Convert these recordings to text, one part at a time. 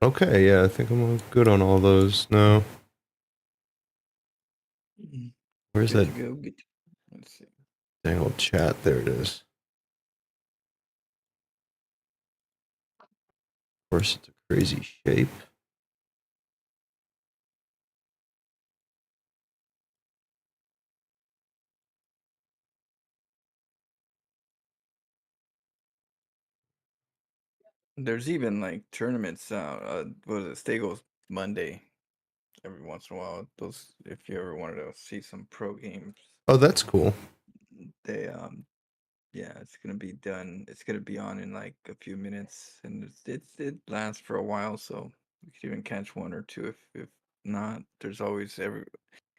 Okay, yeah, I think I'm good on all those now. Where's Good that to go. Good. Let's see. dang old chat? There it is. Of course, it's a crazy shape. There's even like tournaments. What is it? Stagos Monday. Every once in a while, those if you ever wanted to see some pro games, Oh, that's cool. they yeah, it's gonna be done. It's gonna be on in like a few minutes, and it lasts for a while, so you could even catch one or two if not. There's always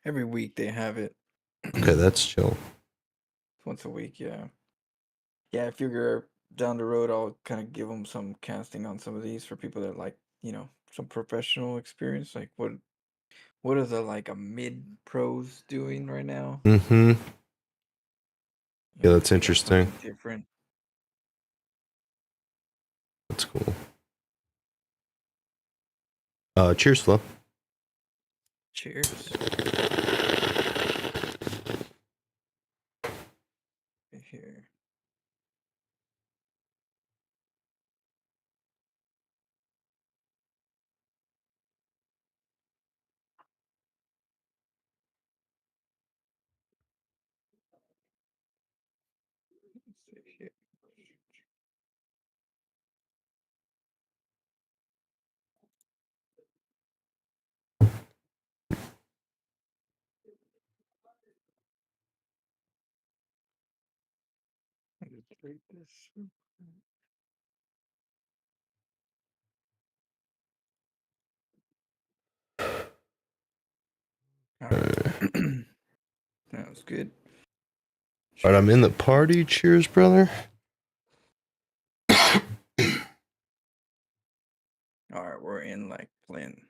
every week they have it. Okay, that's chill. Once a week, yeah. Yeah, I figure down the road I'll kind of give them some casting on some of these for people that like, some professional experience. Like what are the like a mid pros doing right now? Mm-hmm. Yeah, If that's they got interesting. something different. That's cool. Cheers, Flo. Cheers. Here. Let's see here. Let's rate this. All right. That was good. All right, I'm in Cheers. the party. Cheers, brother. All right, we're in like playing.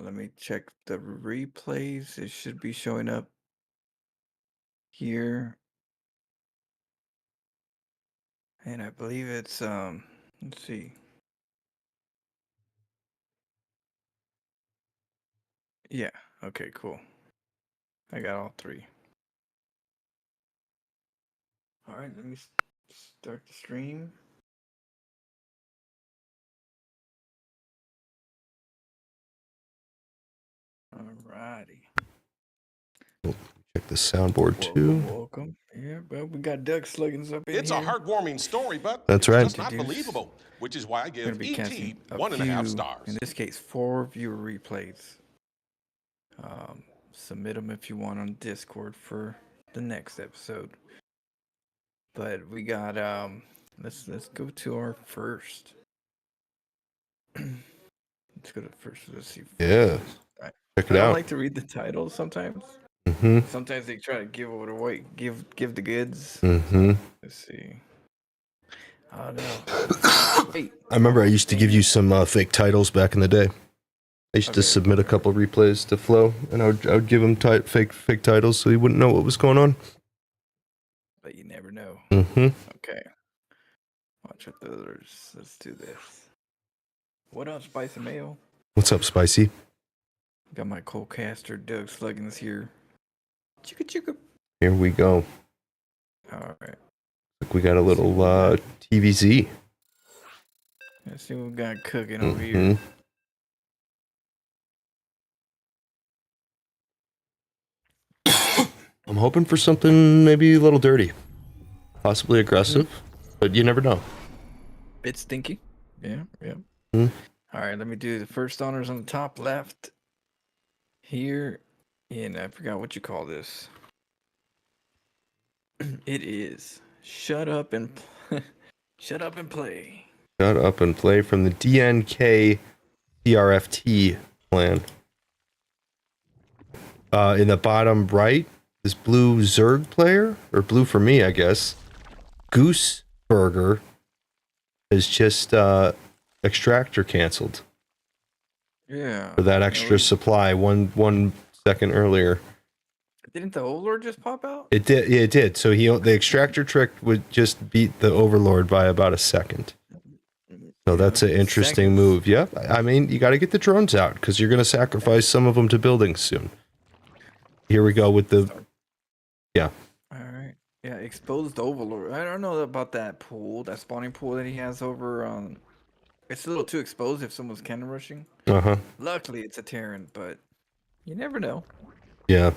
Let me check the replays. It should be showing up here. And I believe it's let's see. Yeah, okay, cool. I got all three. All right, let me start the stream. All righty. Check the soundboard too. Welcome. Yeah, but we got duck sluggins up in here. It's a heartwarming story, but That's it's right. just not believable, which is why I We're give gonna be ET casting a 1.5 few, stars. in this case, 4 viewer replays. Submit them if you want on Discord for the next episode. But we got let's go to our first. Let's go to first. Let's see. Yeah. I Check it don't out. like to read the titles sometimes. Mm-hmm. Sometimes they try to give it away, give the goods. Mm-hmm. Let's see. Oh no. Wait. I remember I used to give you some fake titles back in the day. I used to Okay, submit a couple replays to Flo, and I would give him fake titles so he wouldn't know what was going on. but you never know. Mm-hmm. Okay. Watch what the others. Let's do this. What up, Spicy Mayo? What's up, Spicy? Got my co-caster Doug Sluggins here. Chicka chicka. Here we go. All right. Look, we got a little TVZ. Let's see what we got cooking over here. I'm hoping for something maybe a little dirty, possibly aggressive, but you never know. Bit stinky. Yeah, yeah. Hmm. All right, let me do the first honors on the top left. Here, and I forgot what you call this. It is Shut Up and Shut Up and Play. Shut up and play from the DNK CRFT plan. In the bottom right, this blue Zerg player, or blue for me, I guess, Goose Burger, is just extractor canceled. Yeah. For that extra supply 1 second earlier. Didn't the Overlord just pop out? It did. Yeah, it did. So the extractor trick would just beat the Overlord by about a second. So Yeah, that's an interesting seconds. move. Yep. I mean, you got to get the drones out because you're going to sacrifice some of them to buildings soon. Here we go with the. Yeah. All right. Yeah, exposed overlord. I don't know about that pool, that spawning pool that he has over. It's a little too exposed if someone's cannon rushing. Uh huh. Luckily, it's a Terran, but you never know. Yeah.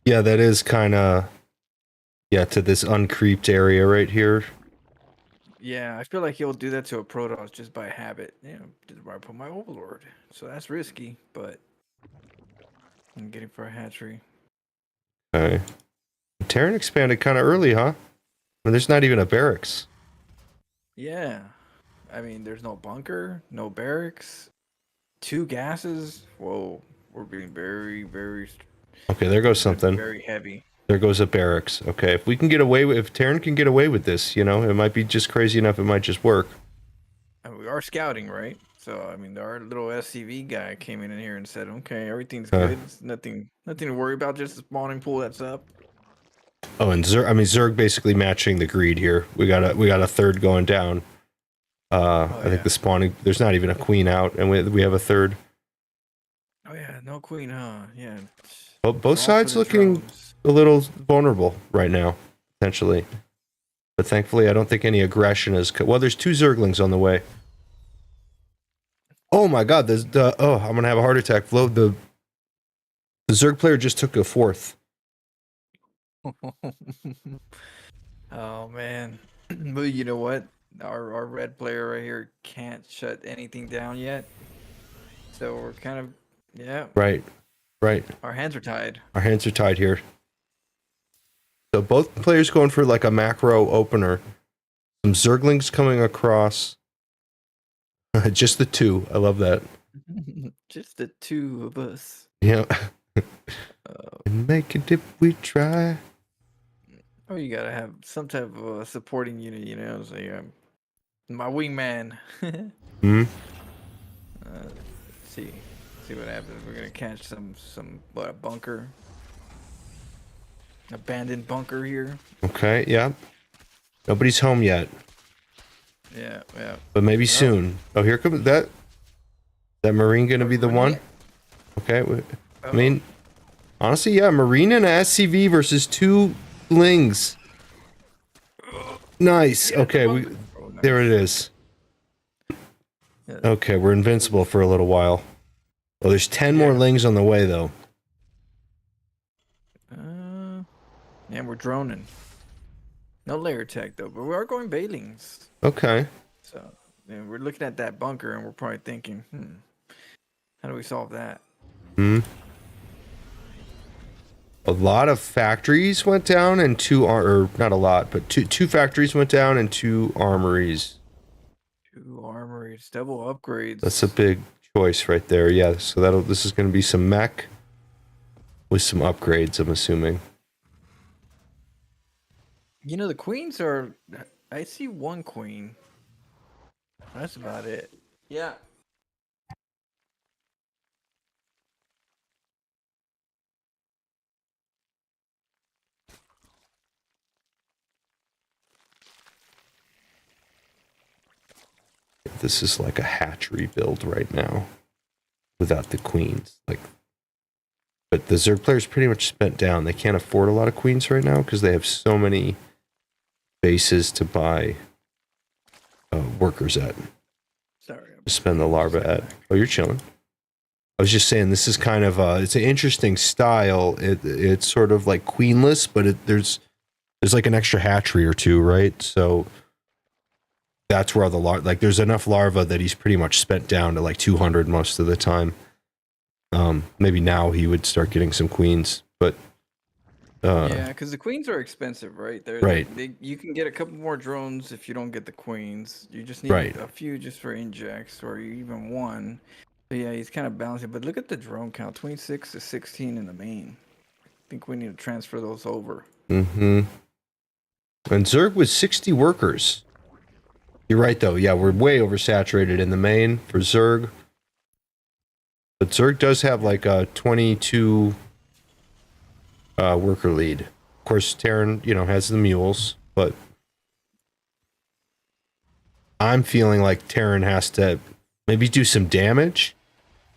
Yeah, that is kind of. Yeah, to this uncreeped area right here. Yeah, I feel like he'll do that to a Protoss just by habit. You know, just where I put my overlord. So that's risky, but I'm getting for a hatchery. Okay. Terran expanded kind of early, huh? I mean, there's not even a barracks. Yeah. I mean, there's no bunker, no barracks, 2 gases. Whoa, we're being very, very, Okay, there goes something. very heavy. There goes a barracks. Okay, if we can get away with, if Terran can get away with this, you know, it might be just crazy enough. It might just work. And we are scouting, right? So I mean, our little SCV guy came in here and said, "Okay, everything's Huh. good. It's nothing to worry about. Just the spawning pool that's up." Oh, and Zerg basically matching the greed here. We got a third going down. I think the spawning. There's not even a queen out, and we have a third. Oh yeah, no queen, huh? Yeah. Well, both It's all for sides the looking drones. a little vulnerable right now, potentially. But thankfully, I don't think any aggression is. Well, there's 2 Zerglings on the way. Oh my God! There's the. Oh, I'm gonna have a heart attack. Flo, the Zerg player just took a 4th. Oh man. But you know what? Our red player right here can't shut anything down yet. So we're kind of Right. our hands are tied. Our hands are tied here. So both players going for like a macro opener. Some Zerglings coming across. Just the 2. I love that. Just the 2 of us. Yeah. And make it if we try. Oh, you gotta have some type of a supporting unit, you know. So my wingman. Hmm. Let's see what happens. We're gonna catch some a bunker, abandoned bunker here. Okay. Yeah. Nobody's home yet, Yeah. but maybe soon. Oh, here comes that. That Marine gonna be the one? Okay. I mean, honestly, yeah. Marine and a SCV versus 2 Lings. Nice. Yeah, Okay. nice. There it is. Yeah. Okay, we're invincible for a little while. Well, there's 10 more Lings on the way, though. And we're droning. No layer tech though, but we are going Bailings. Okay. So we're looking at that bunker and we're probably thinking, how do we solve that? A lot of factories went down and 2 or not a lot, but two factories went down and 2 armories. 2 armories, double upgrades. That's a big choice right there. Yeah, so this is going to be some mech with some upgrades, I'm assuming. You know, the queens are. I see 1 queen. That's about it. Yeah. This is like a hatchery build right now without the queens. But the Zerg players pretty much spent down. They can't afford a lot of queens right now because they have so many bases to buy workers at. Sorry. To spend the larva at. Oh, you're chilling. I was just saying this is kind of it's an interesting style. It's sort of like queenless, but there's like an extra hatchery or 2, right? So that's where there's enough larva that he's pretty much spent down to like 200 most of the time. Maybe now he would start getting some queens, but yeah, because the queens are expensive, right? Right. You can get a couple more drones if you don't get the queens. You just need a few just for injects, or even 1. So yeah, he's kind of balancing. But look at the drone count: 26 to 16 in the main. I think we need to transfer those over. Mm-hmm. And Zerg with 60 workers. You're right, though. Yeah, we're way oversaturated in the main for Zerg. But Zerg does have like a 22 worker lead. Of course, Terran, has the mules, but I'm feeling like Terran has to maybe do some damage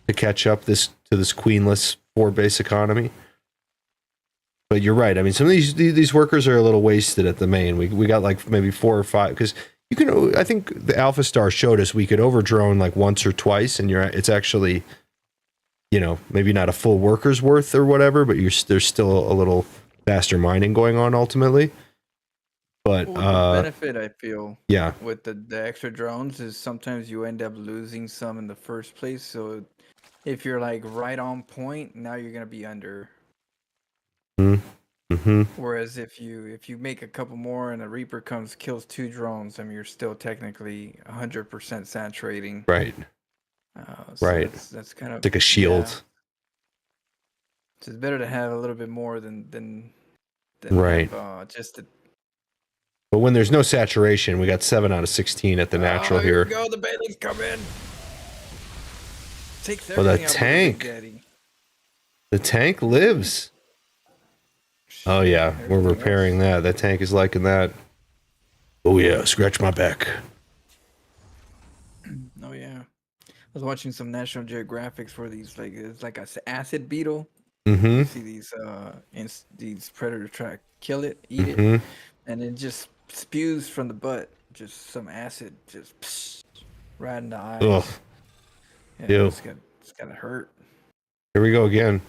to catch up to this queenless 4-base economy. But you're right. I mean, some of these workers are a little wasted at the main. We got like maybe 4 or 5 because you can. I think the Alpha Star showed us we could overdrone like once or twice, and it's actually, maybe not a full worker's worth or whatever, but there's still a little faster mining going on ultimately. But Well, the benefit I feel yeah, with the extra drones is sometimes you end up losing some in the first place. So if you're like right on point, now you're gonna be under. mm-hmm. Whereas if you make a couple more and a Reaper kills 2 drones, I mean you're still technically 100% saturating. Right, So right. That's kind of It's like a shield. Yeah. So it's better to have a little bit more than Right. have just the. But when there's no saturation, we got 7 out of 16 at the natural Here here. we go. The Bailey's come in. Takes Oh, the everything out with the tank. Big Daddy. The tank lives. Oh yeah, we're Everything repairing else. that. That tank is liking that. Oh yeah, scratch my back. Oh yeah. I was watching some National Geographics where it's like a acid beetle. Mm-hmm. You see these predator kill it, eat it, and it just spews from the butt, just some acid, just right in the eyes. Ugh. Yeah, Ew. it's gotta hurt. Here we go again.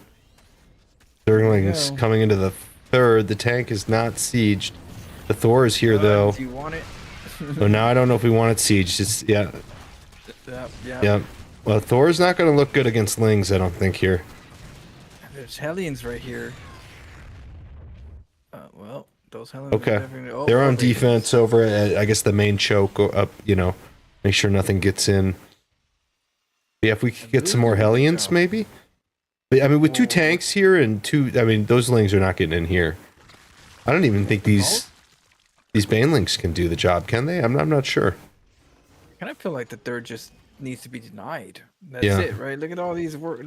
Zerglings go. coming into the 3rd. The tank is not sieged. The Thor is here though. Do you want it? So now I don't know if we want it sieged. It's yeah. Well, Thor's not going to look good against Lings, I don't think here. There's Hellions right here. Well, those Hellions. Okay. Are definitely, They're more on Bailey's. defense over at, I guess, the main choke up, make sure nothing gets in. Yeah, if we could get some more Hellions, maybe. But, I mean, with 2 tanks here and 2, I mean, those Lings are not getting in here. I don't even think these Banelings can do the job, can they? I'm not sure. I kind of feel like the 3rd just needs to be denied. That's Yeah. it, right? Look at all these. We're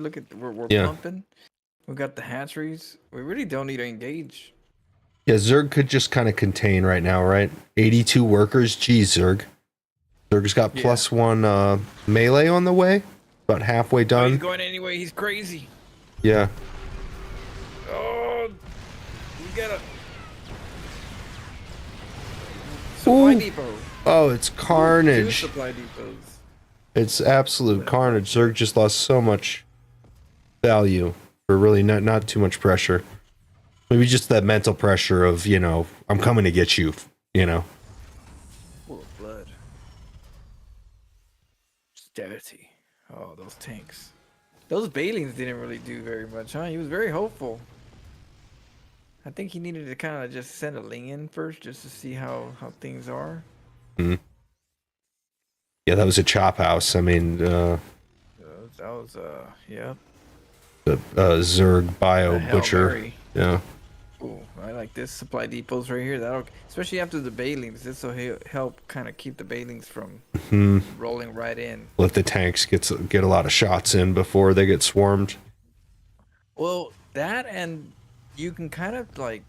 Yeah. pumping. We got the hatcheries. We really don't need to engage. Yeah, Zerg could just kind of contain right now, right? 82 workers. Geez, Zerg. Zerg's got +1 melee on the way. About halfway Oh, done. he's going anyway. He's crazy. Yeah. Oh, we got a supply depot. Oh, it's 2 carnage. supply depots. It's absolute carnage. Zerg just lost so much value for really not too much pressure. Maybe just that mental pressure of, I'm coming to get you, Full of blood. It's dirty. Oh, those tanks. Those Bailings didn't really do very much, huh? He was very hopeful. I think he needed to kind of just send a Ling in first just to see how things are. Yeah, that was a chop house. I mean, That was yeah. the Zerg bio The Hail butcher. Mary. Yeah. Ooh, I like this supply depots right here. That'll, especially after the Bailings, this will help kind of keep the Bailings from rolling right in. Let the tanks get a lot of shots in before they get swarmed. Well, that, and you can kind of like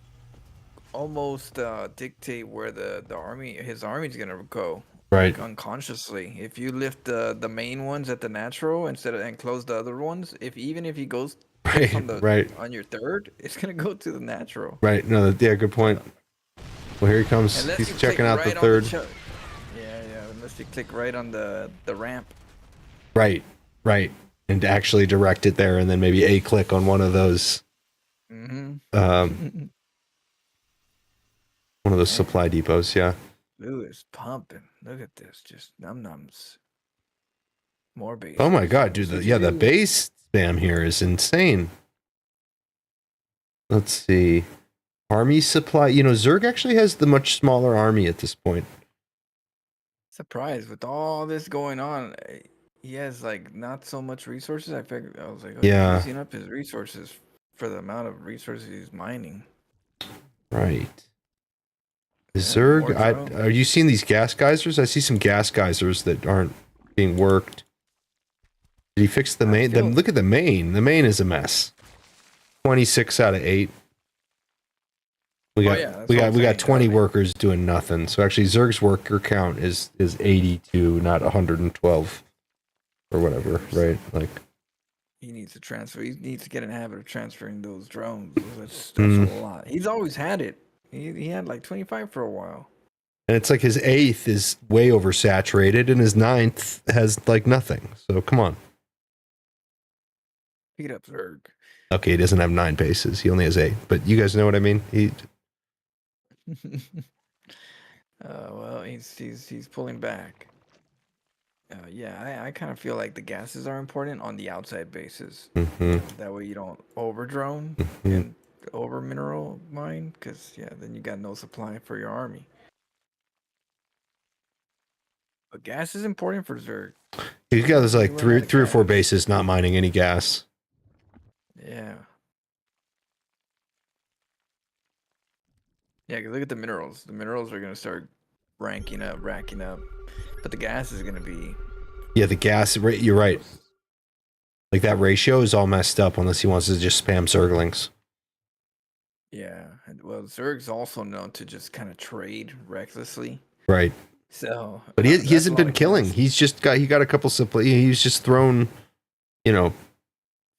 almost dictate where his army's gonna go. Right. Like, unconsciously, if you lift the main ones at the natural and close the other ones, even if he goes Right. on your 3rd, it's gonna go to the natural. Right. No, yeah, good point. Well, here he comes. Unless He's you checking click out right the on 3rd. Yeah. Unless you click right on the ramp. Right. And actually direct it there, and then maybe a click on one of those. One of those supply depots. Yeah. Ooh, it's pumping. Look at this, just nums. More base. Oh my god, dude! The base spam here is insane. Let's see, army supply. Zerg actually has the much smaller army at this point. Surprised with all this going on, he has like not so much resources. I was like, Yeah. he's using up his resources for the amount of resources he's mining. Right. more Zerg, drone. are you seeing these gas geysers? I see some gas geysers that aren't being worked. Did he fix the main? Look at the main. The main is a mess. 26 out of 8. We got yeah, that's we what got I'm we got saying, 20 gotta be- workers doing nothing. So actually Zerg's worker count is 82, not 112 or whatever, right? Like He needs to transfer. He needs to get in the habit of transferring those drones. That's Mm. a lot. He's always had it. He had like 25 for a while. and it's like his 8th is way oversaturated and his 9th has like nothing. So come on. Pick it up, Zerg. Okay, he doesn't have 9 bases. He only has 8. But you guys know what I mean? Well, he's pulling back. Yeah, I kind of feel like the gases are important on the outside bases. Mhm. That way you don't over drone Mhm. and over mineral mine, because yeah, then you got no supply for your army. But gas is important for Zerg. He's got this like You run three out of or four gas. bases not mining any gas. Yeah. Yeah, 'cause look at the minerals. The minerals are gonna start racking up, but the gas is gonna be. Yeah, the gas. You're right. Like that ratio is all messed up unless he wants to just spam Zerglings. Yeah, well, Zerg's also known to just kind of trade recklessly. Right. So, But he that's hasn't a lot been of killing. gas. He got a couple supply. He's just thrown,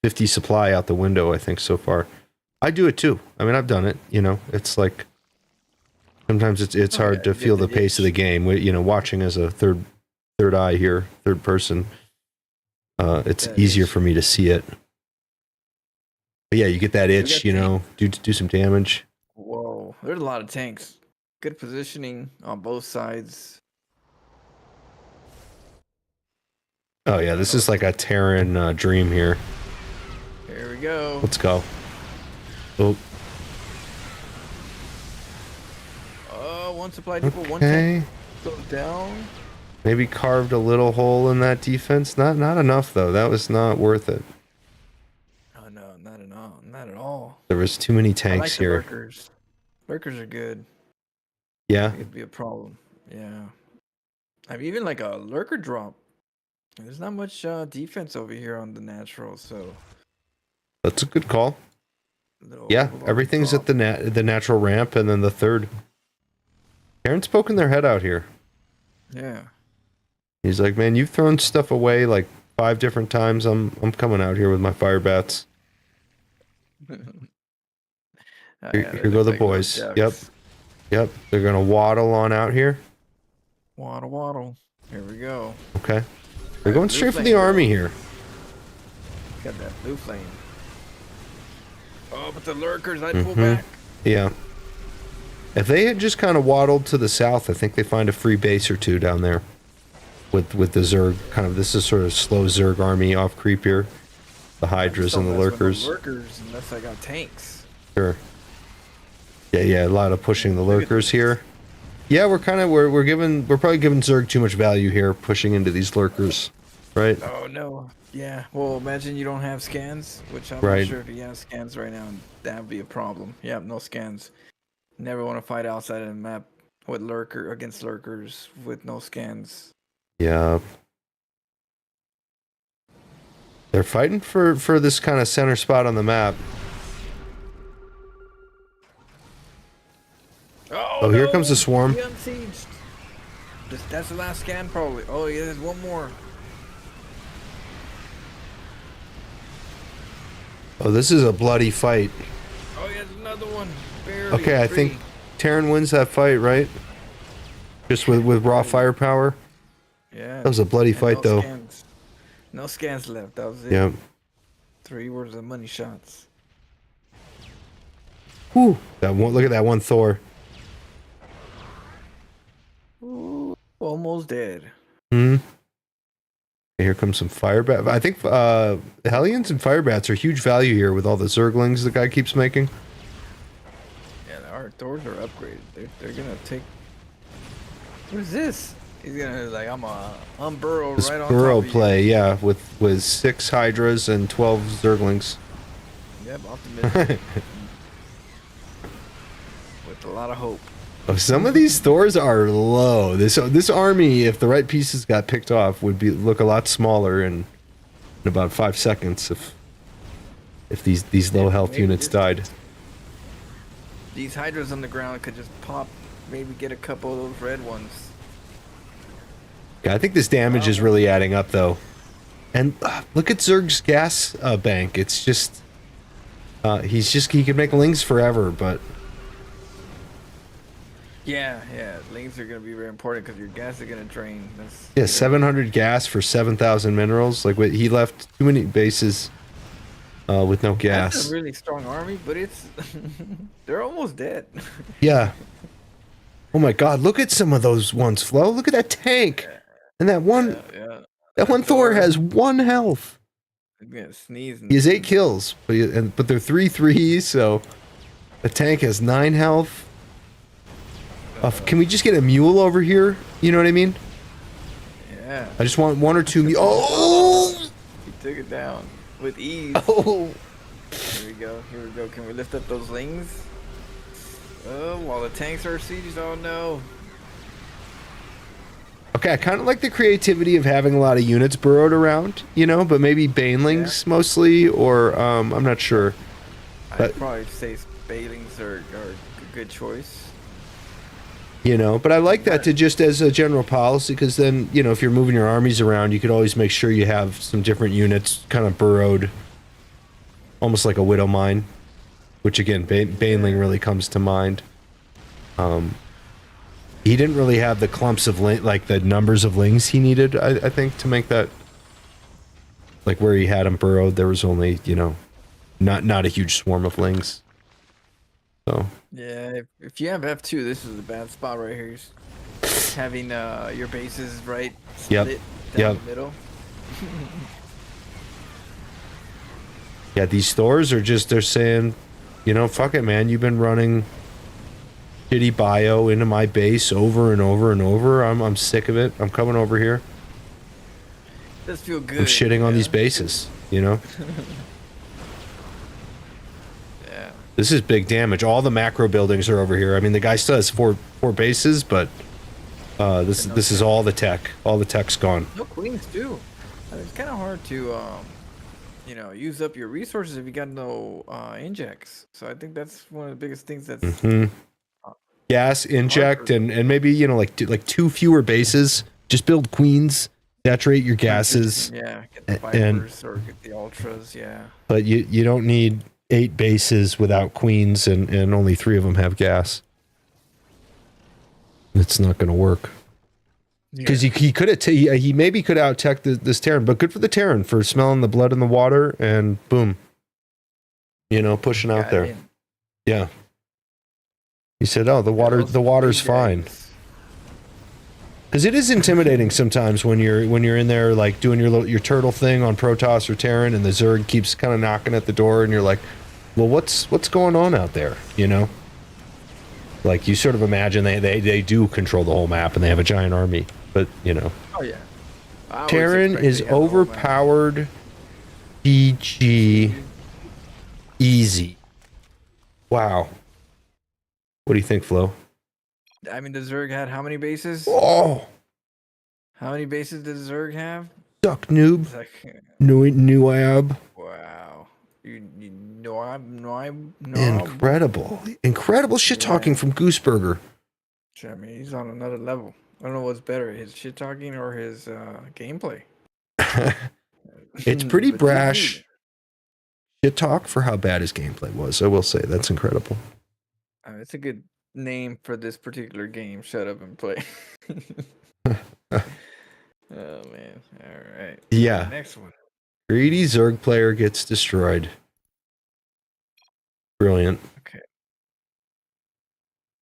50 supply out the window, I think, so far. I do it too. I mean, I've done it. It's like sometimes it's Oh, hard yeah, to you feel get the the pace of the itch. game. Watching as a third eye here, third person. It's That easier itch. for me to see it. But yeah, you get that We itch. got Do some damage. Whoa, there's a lot of tanks. Good positioning on both sides. Oh yeah, this is like a Terran dream here. Here we go. Let's go. Oh, One supply depot, one tank okay. goes down. Maybe carved a little hole in that defense. Not enough though. That was not worth it. Oh no, not at all. Not at all. There was too many I like tanks the here. lurkers. Lurkers are good. Yeah. It could be a problem. Yeah. I mean, even like a lurker drop. There's not much defense over here on the natural, so. That's a good call. Little Yeah, overlord everything's drop. at the natural ramp and then the third. Aaron's poking their head out here. Yeah. He's like, "Man, you've thrown stuff away like 5 different times. I'm coming out here with my fire bats." Here go the boys. Yep. They're gonna waddle on out here. Waddle. Here we go. Okay. They're going Blue straight for flame, the bro. army here. Got that blue flame. Oh, but the lurkers, I'd pull Mhm. back. Yeah. If they had just kind of waddled to the south, I think they find a free base or two down there. With the Zerg kind of, this is sort of slow Zerg army off creep here. The Hydras and the lurkers. Lurkers, unless I got tanks. Sure. Yeah, a lot of pushing the lurkers here. Yeah, we're probably giving Zerg too much value here, pushing into these lurkers, right? Oh no. Yeah. Well, imagine you don't have scans, which I'm Right. not sure if he has scans right now. That would be a problem. Yeah, no scans. Never want to fight outside of the map with against lurkers with no scans. Yeah. They're fighting for this kind of center spot on the map. Oh, here comes the swarm. He unsieged. That's the last scan, probably. Oh, yeah, there's one more. Oh, this is a bloody fight. Oh, yeah, there's another one. Barely. Okay, I think Terran wins that fight, right? Just with raw firepower. Yeah. That was a bloody and fight, no though. Scans. No scans left. That was it. Yeah. 3 words of money shots. Whew. Look at that one Thor. Ooh, almost dead. Hmm. Here comes some fire bat. I think Hellions and fire bats are huge value here with all the Zerglings the guy keeps making. Yeah, our Thors are upgraded. They're gonna take. What is this? He's gonna like I'm burrow This right on burrow top of play, yeah, with 6 Hydras and 12 Zerglings. you. Yep, optimistic. With a lot of hope. Oh, some of these Thors are low. This army, if the right pieces got picked off, would look a lot smaller in about 5 seconds if these low health maybe units died. these hydras on the ground could just pop, maybe get a couple of those red ones. Yeah, I think this damage is really adding up, though. And look at Zerg's gas bank. It's just... he can make lings forever, but... Yeah, lings are going to be very important because your gas is going to drain. That's, yeah, 700 gas for 7,000 minerals. Like, he left too many bases with no gas. That's a really strong army, but it's... they're almost dead. Yeah. Oh my god, look at some of those ones, Flo. Look at that tank. And that one... Yeah. That one Thor has 1 health. I'm going to sneeze. He has 8 kills, but they're 3/3s, so... The tank has 9 health. Can we just get a mule over here? You know what I mean? Yeah. I just want 1 or 2 Oh! He took it down with ease. Oh! Here we go. Can we lift up those lings? Oh, while the tanks are sieged. Oh no. Okay, I kind of like the creativity of having a lot of units burrowed around, you know, but maybe banelings mostly, or I'm not sure. I'd probably say banelings are a good choice. You know, but I like that to just as a general policy, because then, you know, if you're moving your armies around, you could always make sure you have some different units kind of burrowed, almost like a widow mine, which again, baneling really comes to mind. He didn't really have the clumps of like the numbers of lings he needed, I think, to make that. Like where he had them burrowed, there was only, you know, not a huge swarm of lings. So. Yeah, if you have F2, this is a bad spot right here. Just having your bases right split down the middle. Yeah, these Thors are just, they're saying, you know, fuck it, man, you've been running shitty bio into my base over and over and over. I'm sick of it. I'm coming over here. Does feel good. I'm shitting on these bases, you know? Yeah. This is big damage. All the macro buildings are over here. I mean, the guy still has four bases, but this is all the tech. All the tech's gone. No queens too. It's kind of hard to you know, use up your resources if you got no injects. So I think that's one of the biggest things that's gas inject and maybe, you know, like 2 fewer bases. Just build queens, saturate your gases. Yeah, get the vipers or get the ultras. Yeah. But you don't need 8 bases without queens and only 3 of them have gas. It's not going to work. Because he could have he maybe could out tech this Terran, but good for the Terran for smelling the blood in the water and boom, you know, pushing out there. Yeah. He said, "Oh, the water's fine." Because it is intimidating sometimes when you're in there like doing your turtle thing on Protoss or Terran, and the Zerg keeps kind of knocking at the door, and you're like, "Well, what's going on out there?" You know. Like you sort of imagine they do control the whole map and they have a giant army, but you know. Oh yeah. Terran is overpowered. DG easy. Wow. What do you think, Flo? I mean, the Zerg had how many bases? Oh. How many bases did the Zerg have? Suck noob. Like, new ab. Wow. You know, Incredible shit talking from Gooseburger. I mean, he's on another level. I don't know what's better, his shit talking or his gameplay. It's pretty brash shit talk for how bad his gameplay was. I will say that's incredible. It's a good name for this particular game. Shut up and play. Oh man! All right. Yeah. Next one. Greedy Zerg player gets destroyed. Brilliant. Okay.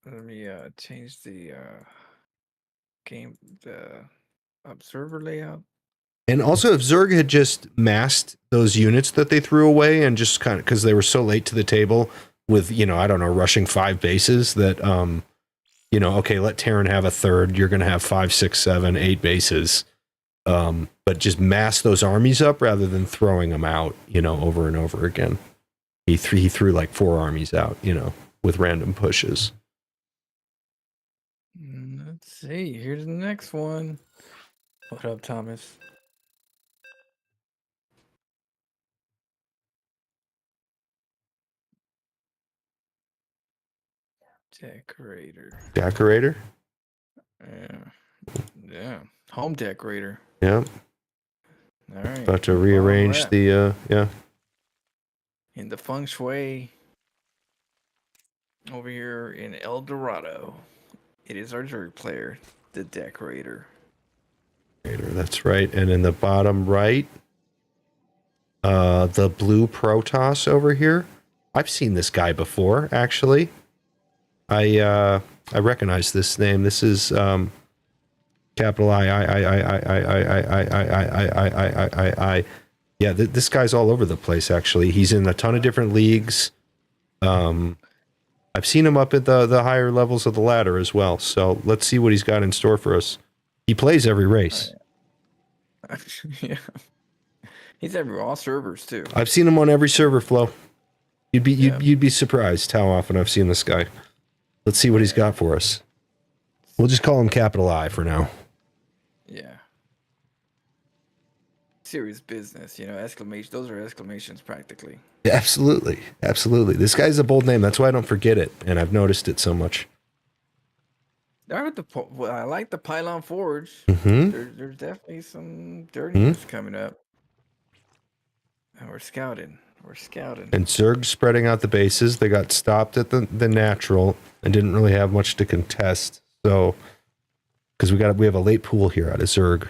Let me change the observer layout. And also, if Zerg had just masked those units that they threw away and just kind of, because they were so late to the table with, you know, I don't know, rushing 5 bases that, you know, okay, let Terran have a third. You're going to have 5, 6, 7, 8 bases. But just mass those armies up rather than throwing them out, you know, over and over again. He threw like 4 armies out, you know, with random pushes. Let's see. Here's the next one. What up, Thomas? Decorator. Decorator? Yeah. Home decorator. Yeah. All right. About to rearrange the, yeah. In the feng shui over here in El Dorado, it is our jury player, the decorator. That's right. And in the bottom right, the blue Protoss over here. I've seen this guy before, actually. I recognize this name. This is capital I. Yeah, this guy's all over the place. Actually, he's in a ton of different leagues. I've seen him up at the higher levels of the ladder as well. So let's see what he's got in store for us. He plays every race. Yeah. He's everywhere, all servers too. I've seen him on every server flow. You'd be surprised how often I've seen this guy. Let's see what he's got for us. We'll just call him capital I for now. Yeah. Serious business, exclamation. Those are exclamations practically. Absolutely. Absolutely. This guy's a bold name. That's why I don't forget it. And I've noticed it so much. I like the Pylon Forge. Mm-hmm. There's definitely some dirtiness coming up. And we're scouting. And Zerg's spreading out the bases. They got stopped at the natural and didn't really have much to contest. So, because we have a late pool here out of Zerg.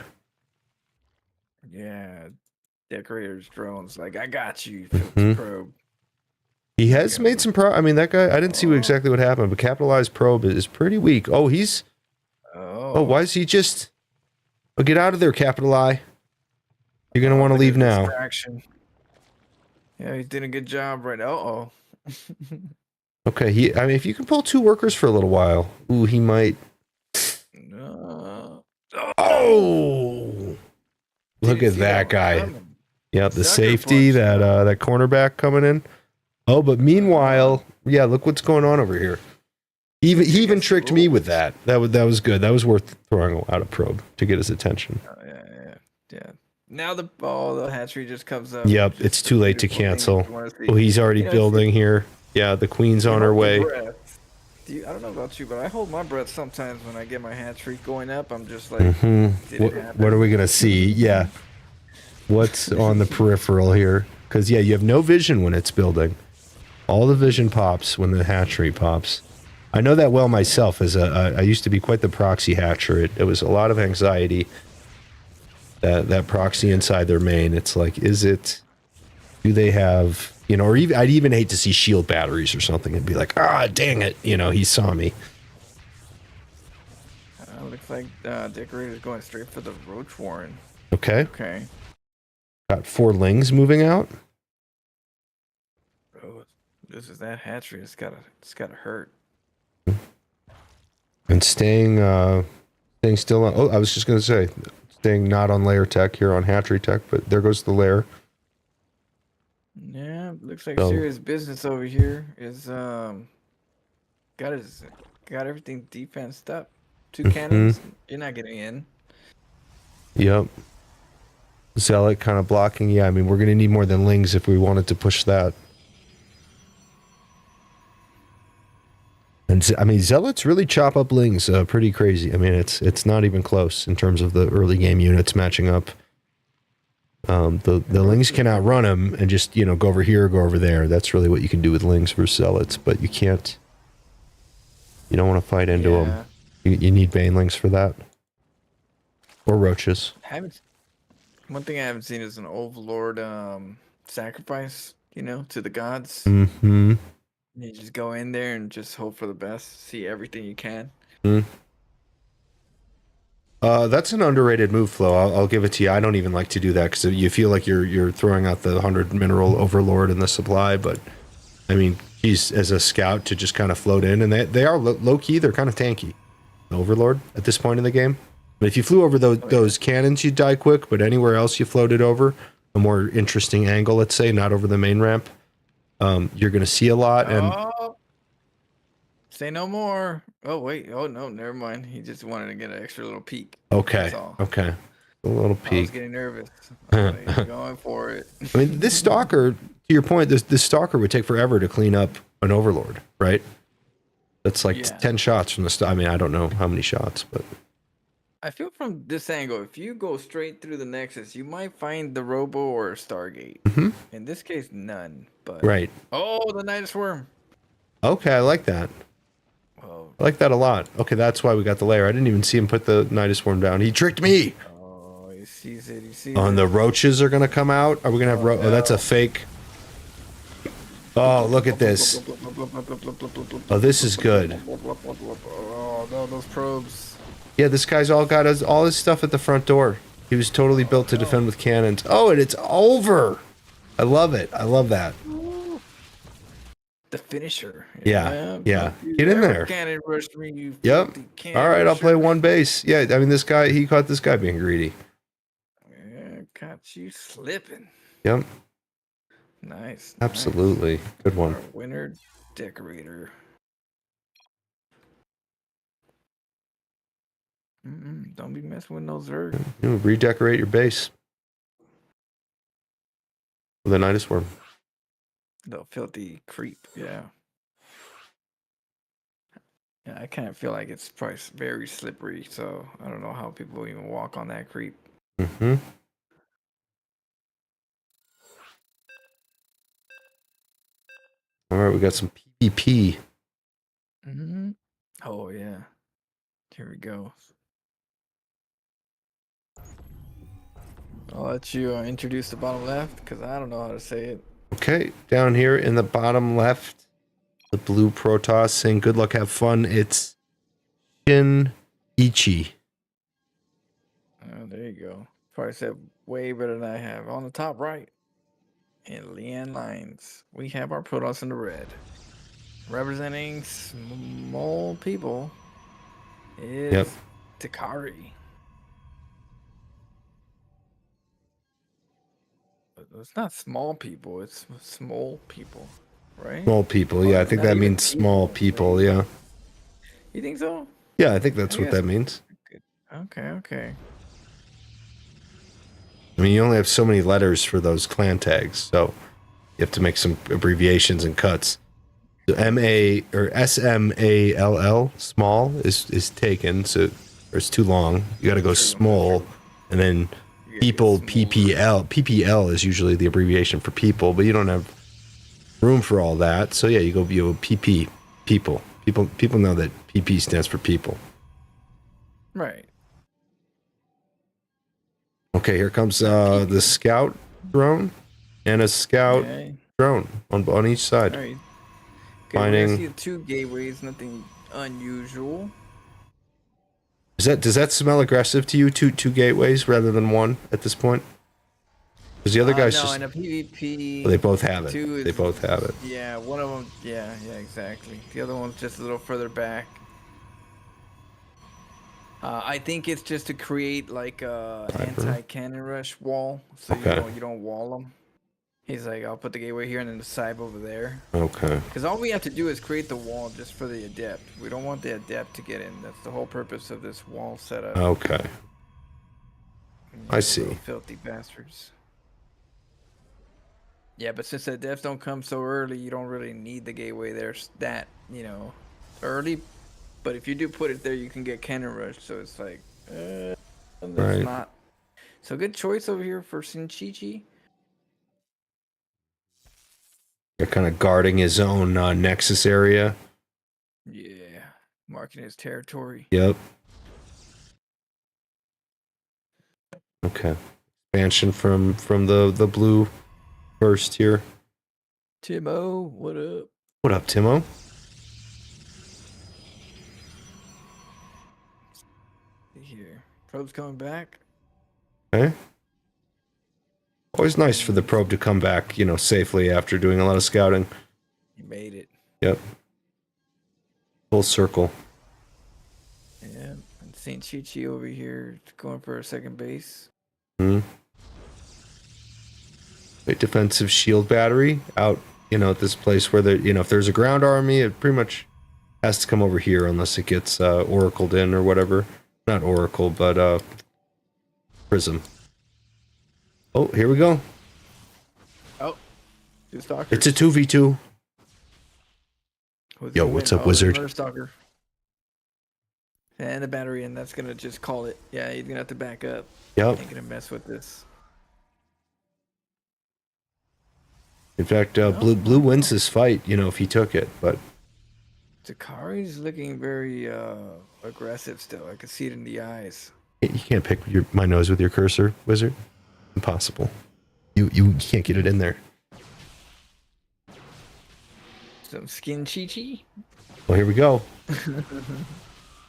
Yeah, decorators, drones. Like, I got you, Phillips Probe. He has made some I mean, that guy, I didn't see exactly what happened, but capitalized probe is pretty weak. Oh, why is he just... Oh, get out of there, capital I. You're going to want to leave now. Distraction. Yeah, he's doing a good job right now. Okay, I mean, if you can pull 2 workers for a little while, ooh, he might... Oh! Look at that guy. Yeah, the safety, that cornerback coming in. Oh, but meanwhile, yeah, look what's going on over here. He even tricked me with that. That was good. That was worth throwing out a probe to get his attention. Yeah. Now the hatchery just comes up. Yep, it's too late to cancel. Oh, he's already building here. Yeah, the queen's on her way. I don't know about you, but I hold my breath sometimes when I get my hatchery going up. I'm just like, what are we gonna see? Yeah, what's on the peripheral here? Because you have no vision when it's building. All the vision pops when the hatchery pops. I know that well myself. I used to be quite the proxy hatcher. It was a lot of anxiety. That proxy inside their main. It's like, do they have, or even, I'd even hate to see shield batteries or something and be like, dang it, he saw me. Looks like Decorator's going straight for the Roach Warren. Okay. Got 4 lings moving out. Oh, this is that hatchery. It's gotta hurt. And staying still on. Oh, I was just gonna say, staying not on layer tech here on hatchery tech, but there goes the layer. Yeah, looks like serious business over here. Is got everything defensed up. 2 cannons. You're not getting in. Yep. Zealot kind of blocking. Yeah, I mean, we're going to need more than lings if we wanted to push that. And I mean, Zealots really chop up lings pretty crazy. I mean, it's not even close in terms of the early game units matching up. The lings can outrun them and just, go over here, go over there. That's really what you can do with lings versus Zealots, but you can't. You don't want to fight into them. You need banelings for that. Or roaches. One thing I haven't seen is an overlord sacrifice, to the gods. Mm-hmm. You just go in there and just hope for the best. See everything you can. That's an underrated move, Flo. I'll give it to you. I don't even like to do that because you feel like you're throwing out the 100 mineral overlord in the supply. But I mean, he's as a scout to just kind of float in, and they are low key. They're kind of tanky. Overlord at this point in the game. But if you flew over those cannons, you'd die quick. But anywhere else you floated over, a more interesting angle, let's say, not over the main ramp, you're going to see a lot. And say no more. Oh wait. Oh no, never mind. He just wanted to get an extra little peek. Okay. Okay. A little peek. I was getting nervous. Like, going for it. I mean, this stalker, to your point, this stalker would take forever to clean up an overlord, right? That's like Yeah. 10 shots from the start. I mean, I don't know how many shots, but I feel from this angle, if you go straight through the Nexus, you might find the Robo or Stargate. Mhm. In this case, none. But right. oh, the Night Swarm. Okay, I like that. Oh, I like that a lot. Okay, that's why we got the lair. I didn't even see him put the Nidus Swarm down. He tricked me. oh, he sees it. He sees Oh, it. and the roaches are gonna come out. Are we gonna have? Oh, that's a fake. Oh, look at this. Oh, this is good. Oh no, those probes. Yeah, this guy's all got all his stuff at the front door. He was totally built to defend with cannons. Oh, and it's over. I love it. I love that. The finisher. Yeah. Don't you Get in ever there. Cannon rush me, you Yep. filthy cannon All right, I'll play rusher. one base. Yeah, I mean, this guy, he caught this guy being greedy. Yeah, caught you slipping. Yep, Nice. absolutely. Good one. Our winner decorator. Don't be messing with no Zerg. You redecorate your base with a Nidus Worm. The filthy creep. Yeah. Yeah, I kind of feel like it's probably very slippery, so I don't know how people even walk on that creep. Mm-hmm. All right, we got some PvP. Oh, yeah. Here we go. I'll let you introduce the bottom left, because I don't know how to say it. Okay, down here in the bottom left, the blue Protoss saying good luck, have fun. It's Shin Ichi. Oh, there you go. Probably said way better than I have. On the top right, in Leanne lines, we have our Protoss in the red. Representing small people is Yep. Takari. But it's not small people, it's small people, right? Small people, yeah, I think Not that even means small people, yeah. You think so? Yeah, I think that's I what guess- that means. Okay. I mean, you only have so many letters for those clan tags, so you have to make some abbreviations and cuts. So M-A or S-M-A-L-L, small, is taken, so or it's too long. You got to go small, and then people, PPL. PPL is usually the abbreviation for people, but you don't have room for all that. So yeah, you go PP, people. People know that PP stands for people. Right. Okay, here comes the scout drone and a scout Okay. drone on each side. All right. Okay, we're Finding- gonna see the 2 gateways, nothing unusual. Does that smell aggressive to you? Two gateways rather than one at this point? Because the other guys no, just in a PvP. well, they both have it. two They is- both have it. Yeah, one of them. Yeah, exactly. The other one's just a little further back. I think it's just to create like a anti-cannon rush wall, so Okay. you don't wall them. He's like, I'll put the gateway here and then the side over there. Okay. Because all we have to do is create the wall just for the adept. We don't want the adept to get in. That's the whole purpose of this wall setup. Okay. I see. Little filthy bastards. Yeah, but since the adepts don't come so early, you don't really need the gateway there that, early. But if you do put it there, you can get cannon rush. So it's like, that's Right. not. So good choice over here for Shinchichi. They're kind of guarding his own nexus area. Yeah, marking his territory. Yep. Okay. Expansion from the blue first here. Timo, what up? What up, Timo? See here. Probe's coming back. Okay. Always nice for the probe to come back, safely after doing a lot of scouting. He made it. Yep. Full circle. Yeah. And Saint Chichi over here going for a second base. A defensive shield battery out, at this place where if there's a ground army, it pretty much has to come over here unless it gets oracled in or whatever. Not oracle, but prism. Oh, here we go. Oh, two stalkers. It's a 2v2. Who's Yo, gonna what's win? up, Oh, there's wizard? another stalker. And a battery, and that's gonna just call it. Yeah, he's gonna have to back up. Yep. Ain't gonna mess with this. In fact, No, blue wins this fight, you know, if he took it, but Takari's looking very aggressive still. I can see it in the eyes. you can't pick my nose with your cursor, wizard. Impossible. You can't get it in there. Some skin chi-chi. Well, here we go.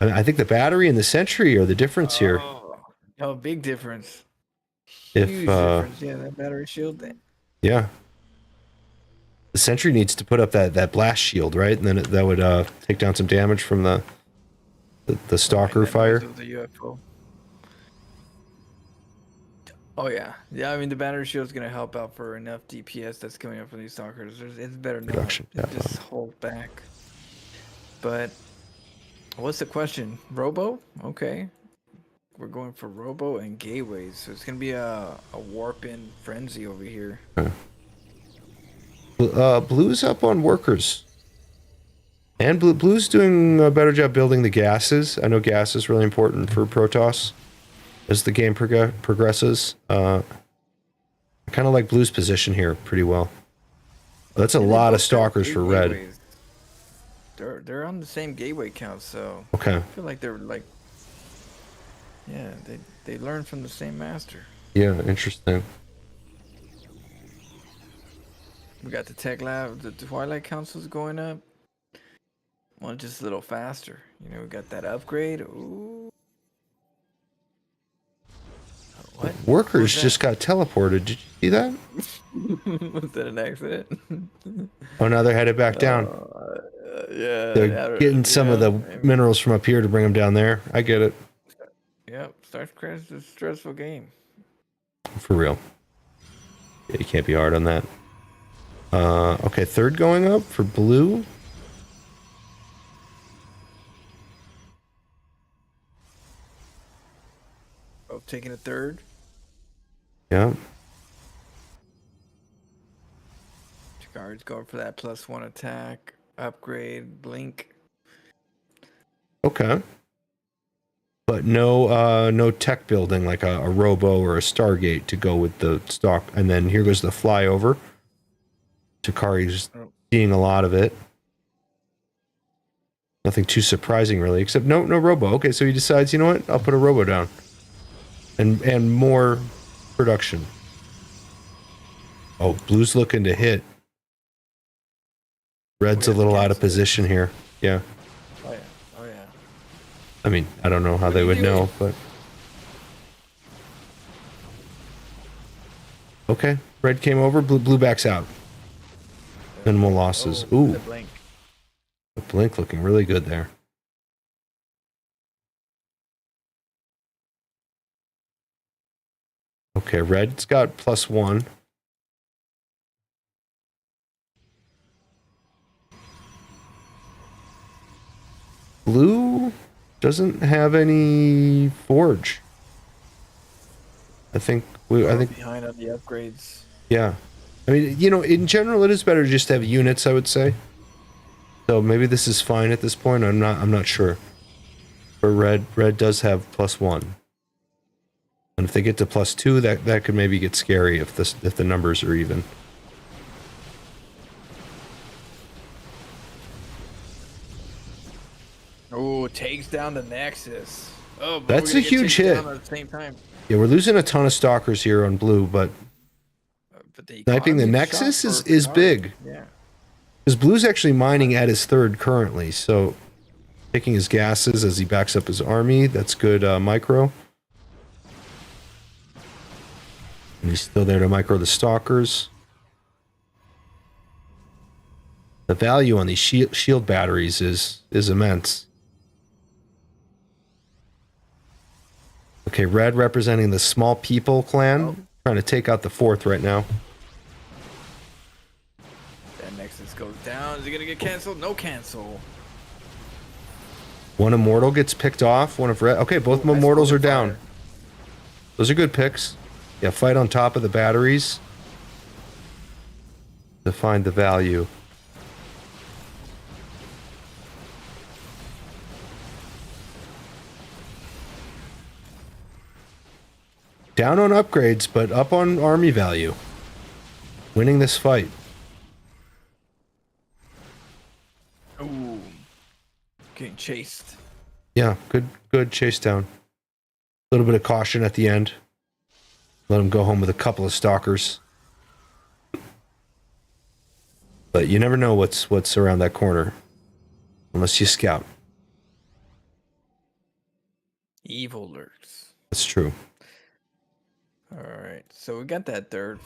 I think the battery and the sentry are the difference here. Oh, big difference. If, Huge difference. Yeah, that battery shield thing. Yeah. The sentry needs to put up that blast shield, right? And then that would take down some damage from the stalker That fire. noise of the UFO. Oh yeah, yeah. I mean, the battery shield's gonna help out for enough DPS that's coming up from these stalkers. It's better not. Production, yeah. Just hold back. But what's the question? Robo? Okay, we're going for Robo and gateways. So it's gonna be a warp in frenzy over here. Blue's up on workers. And Blue's doing a better job building the gases. I know gas is really important for Protoss as the game progresses. I kind of like Blue's position here pretty well. That's a lot of stalkers for Red. Gateways. They're on the same gateway count, so Okay. I feel like they're like, yeah, they learn from the same master. Yeah, interesting. We got the tech lab, the Twilight Council's going up. Well, just a little faster. You know, we got that upgrade. Ooh. What? Workers just got teleported. Did you see that? Was that an accident? Oh, now they're headed back down. Yeah. They're getting some of the minerals from up here to bring them down there. I get it. Yep. Starcraft is a stressful game. For real. Yeah, you can't be hard on that. Okay, third going up for Blue. Oh, taking a third. Yeah. Guards going for that +1 attack upgrade. Blink. Okay. But no tech building like a Robo or a Stargate to go with the stock. And then here goes the flyover. Takari's seeing a lot of it. Nothing too surprising really, except no Robo. Okay, so he decides, you know what? I'll put a Robo down. And more production. Oh, Blue's looking to hit. Red's a little out of position here. Yeah. Oh yeah. Oh yeah. I mean, I don't know how they would know, but... Okay, Red came over, Blue backs out. Minimal losses. Ooh, The blink. the blink looking really good there. Okay, Red's got +1. Blue doesn't have any forge. I think Behind on the upgrades. yeah. I mean, you know, in general it is better just to have units, I would say. So maybe this is fine at this point. I'm not sure. But red does have +1. And if they get to +2, that could maybe get scary if the numbers are even. Oh, takes down the Nexus. Oh, but That's we're a gonna get huge taken hit. down at the same time. Yeah, we're losing a ton of stalkers here on Blue, but But the sniping the economy Nexus shot for is Takari. big. Yeah. Because Blue's actually mining at his third currently, so taking his gases as he backs up his army. That's good micro. And he's still there to micro the stalkers. The value on these shield batteries is immense. Okay, Red representing the Small People clan. Trying to take out the fourth right now. That Nexus goes down. Is he gonna get canceled? No cancel. One Immortal gets picked off. One of Red. Okay, both Nice Immortals are fire. down. Those are good picks. Yeah, fight on top of the batteries to find the value. Down on upgrades, but up on army value. Winning this fight. Ooh. Getting chased. Yeah, good chase down. A little bit of caution at the end. Let him go home with a couple of stalkers. But you never know what's around that corner. Unless you scout. Evil lurks. That's true. Alright, so we got that third.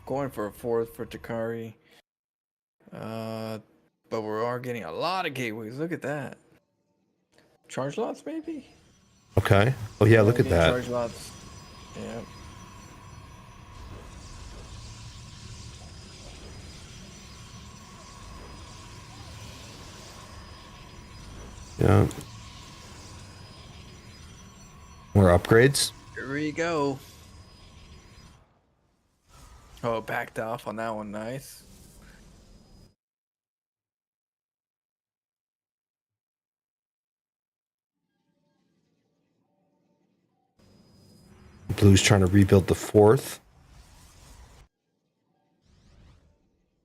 Going for a fourth for Takari. But we are getting a lot of gateways. Look at that. Charge lots, maybe? Okay. Oh yeah, look at that. Charge lots. Yeah. Yeah. More upgrades. Here we go. Oh, backed off on that one. Nice. Blue's trying to rebuild the fourth.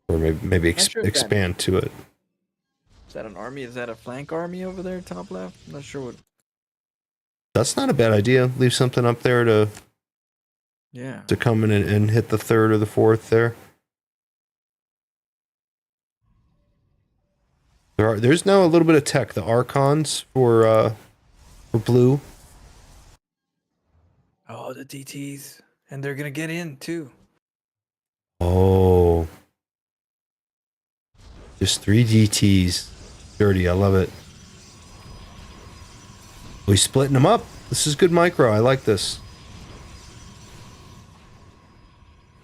Or maybe Not sure if that- expand to it. Is that an army? Is that a flank army over there, top left? I'm not sure what. That's not a bad idea. Leave something up there to Yeah. come in and hit the third or the fourth there. There's now a little bit of tech. The Archons for blue. Oh, the DTs. And they're going to get in, too. Oh. Just 3 DTs. Dirty, I love it. We splitting them up. This is good micro. I like this.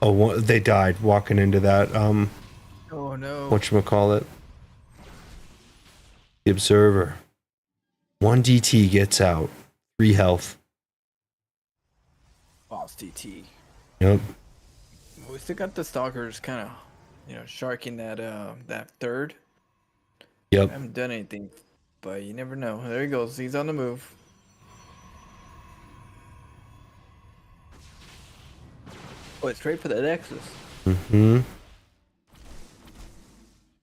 Oh, they died walking into that. Oh, no. Whatchamacallit? The Observer. 1 DT gets out. 3 health. Boss DT. Yep. We still got the stalkers kind of, sharking that third. Yep. I haven't done anything, but you never know. There he goes. He's on the move. Oh, it's straight for the Nexus. Mm-hmm.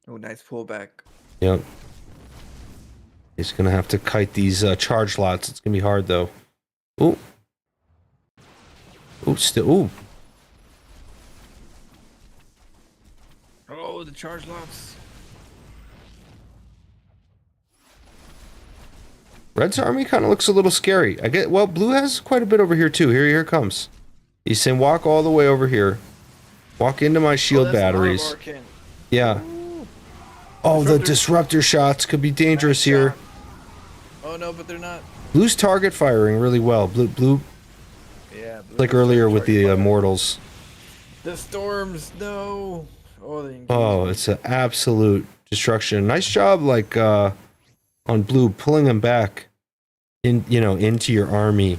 Oh, nice pullback. Yep. He's gonna have to kite these charge lots. It's gonna be hard though. Ooh. Ooh, still. Ooh. Oh, the charge lots. Red's army kind of looks a little scary. Well, blue has quite a bit over here too. Here it comes. He's saying walk all the way over here. Walk into my shield batteries. Yeah. Ooh. Oh, the disruptor shots could be dangerous here. Oh no, but they're not. Blue's target firing really well. Blue Yeah. Blue like earlier with the Immortals. The storms, no. Oh, it's an absolute destruction. Nice job, like on blue, pulling him back into your army.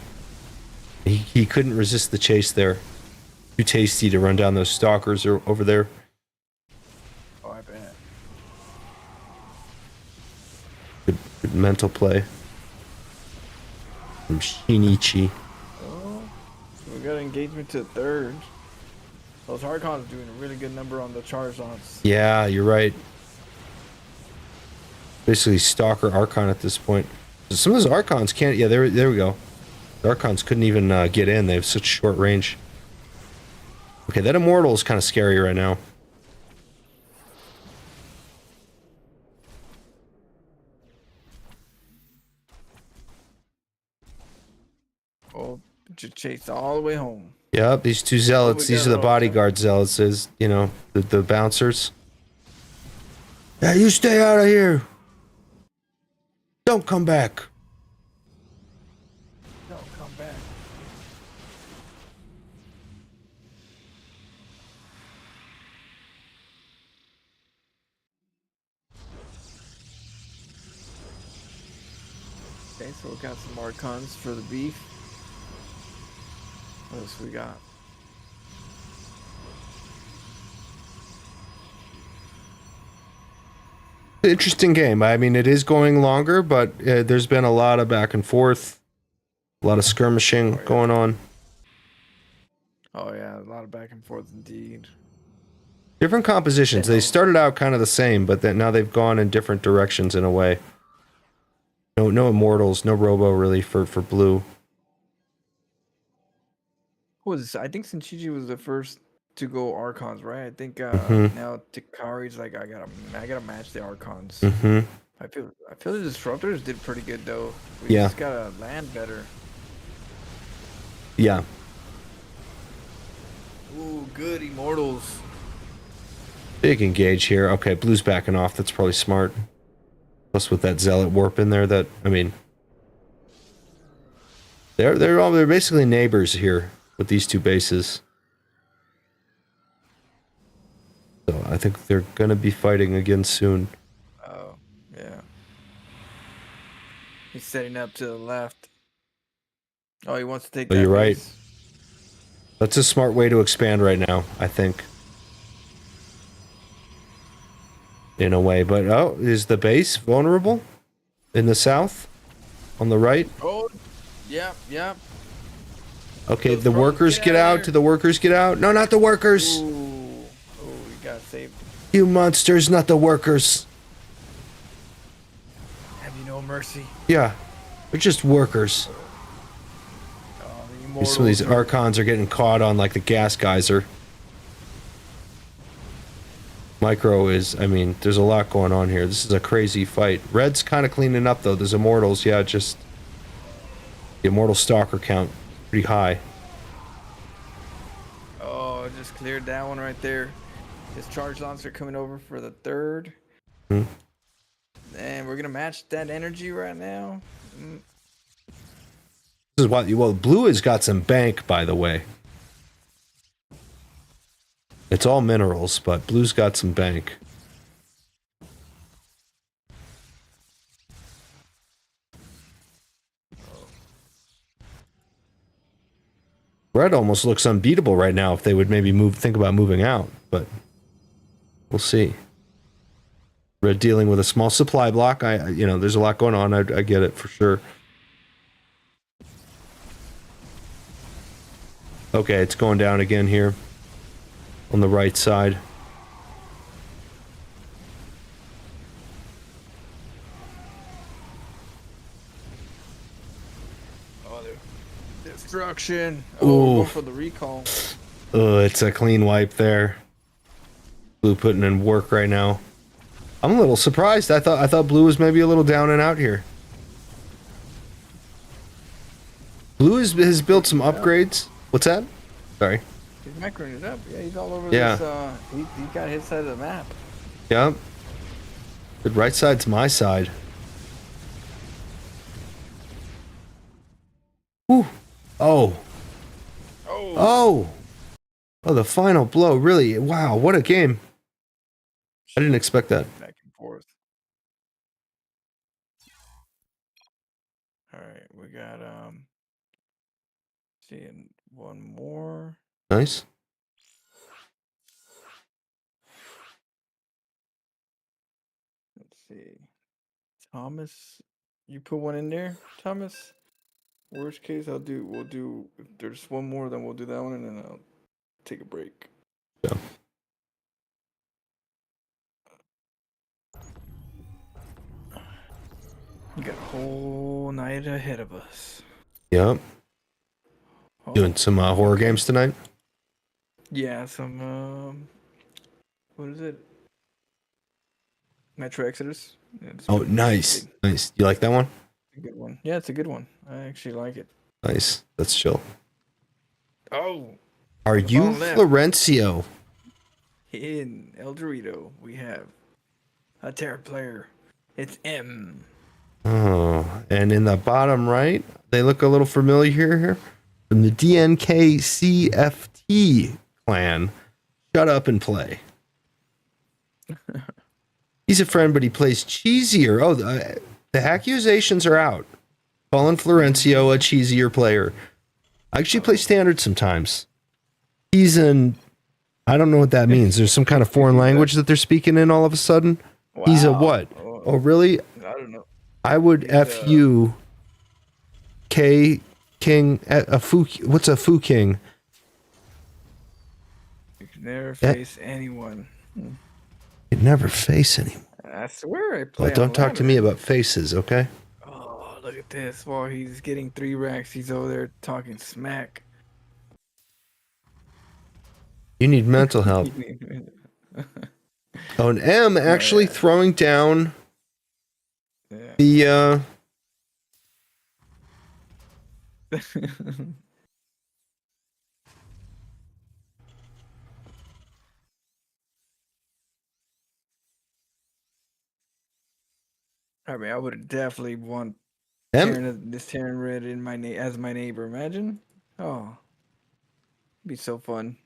He couldn't resist the chase there. Too tasty to run down those stalkers over there. Oh, I bet. Good mental play from Shinichi. Oh, so we got engagement to third. Those Archons doing a really good number on the Charizards. Yeah, you're right. Basically, Stalker Archon at this point. Some of those Archons can't. Yeah, there we go. The Archons couldn't even get in. They have such short range. Okay, that Immortal is kind of scary right now. Oh, just chased all the way home. Yep, these 2 zealots. These are the bodyguard zealots. Is the bouncers. Yeah, you stay out of here. Don't come back. No, come back. Okay, so we got some Archons for the beef. What else we got? Interesting game. I mean, it is going longer, but there's been a lot of back and forth, a lot of skirmishing going on. Oh yeah, a lot of back and forth indeed. Different compositions. They Hello. started out kind of the same, but then now they've gone in different directions in a way. No immortals, no robo really for blue. I think Senchiji was the first to go Archons, right? I think Mhm. now Takari's like I gotta match the Archons. Mhm. I feel the Disruptors did pretty good though. We Yeah. just gotta land better. Yeah. Ooh, good Immortals. Big engage here. Okay, blue's backing off. That's probably smart. Plus with that zealot warp in there, that I mean, they're basically neighbors here with these two bases. So I think they're gonna be fighting again soon. Oh, yeah. He's setting up to the left. Oh, he wants to take Oh, that you're right. base. That's a smart way to expand right now, I think. In a way, but oh, is the base vulnerable in the south? On the right? Oh, yep. Okay, Those the drones, workers get get out of out. there. Do the workers get out? No, not the workers! Ooh, we got saved. You monsters, not the workers. Have you no mercy? Yeah, they're just workers. Oh, the Some of these Immortals. Archons are getting caught on like the gas geyser. Micro is, I mean, there's a lot going on here. This is a crazy fight. Red's kind of cleaning up though. There's Immortals, yeah, just the Immortal Stalker count pretty high. Oh, just cleared that one right there. His charge lancer coming over for the third. Hmm. And we're gonna match that energy right now. This is what, well, blue has got some bank, by the way. It's all minerals, but blue's got some bank. Red almost looks unbeatable right now if they would maybe think about moving out, but we'll see. Red dealing with a small supply block. There's a lot going on. I get it for sure. Okay, it's going down again here on the right side. Oh, destruction. Oh, Ooh. go for the recall. It's a clean wipe there. Blue putting in work right now. I'm a little surprised. I thought blue was maybe a little down and out here. Blue has built some upgrades. What's that? Sorry. He's macroing it up. Yeah, he's all over Yeah. this. He got his side of the map. Yeah. The right side's my side. Whew. Oh. Oh. Oh, the final blow. Really? Wow, what a game. I didn't expect that. Back and forth. All right, we got seeing one more. Nice. Let's see. Thomas, you put one in there, Thomas. Worst case, we'll do. If there's one more, then we'll do that one, and then I'll take a break. Yeah. We got a whole night ahead of us. Yep. Oh, Doing some horror games tonight? yeah, some what is it? Metro Exodus. Yeah, it's Oh, pretty nice. big. Nice. You like that one? A good one. Yeah, it's a good one. I actually like it. Nice. That's chill. Oh, Are you bottom left. Florencio? In El Dorito, we have a Terra player. It's M. Oh, and in the bottom right, they look a little familiar here. From the DNKCFT clan. Shut up and play. He's a friend, but he plays cheesier. Oh, the accusations are out. Calling Florencio a cheesier player. I actually play standard sometimes. He's in... I don't know what that means. There's some kind of foreign language that they're speaking in all of a sudden. Wow. He's a what? Oh, really? I don't know. I would F U K King a Fu. What's a Fu King? Never face anyone. You never face anyone. I swear I Well, play don't on talk to me ladder. about faces, okay? Oh, look at this. While he's getting 3 racks, he's over there talking smack. You need mental help. Oh, and M actually throwing down the I mean, I would have definitely want M. this Terran Red in my as my neighbor. Imagine. Oh, it'd be so fun.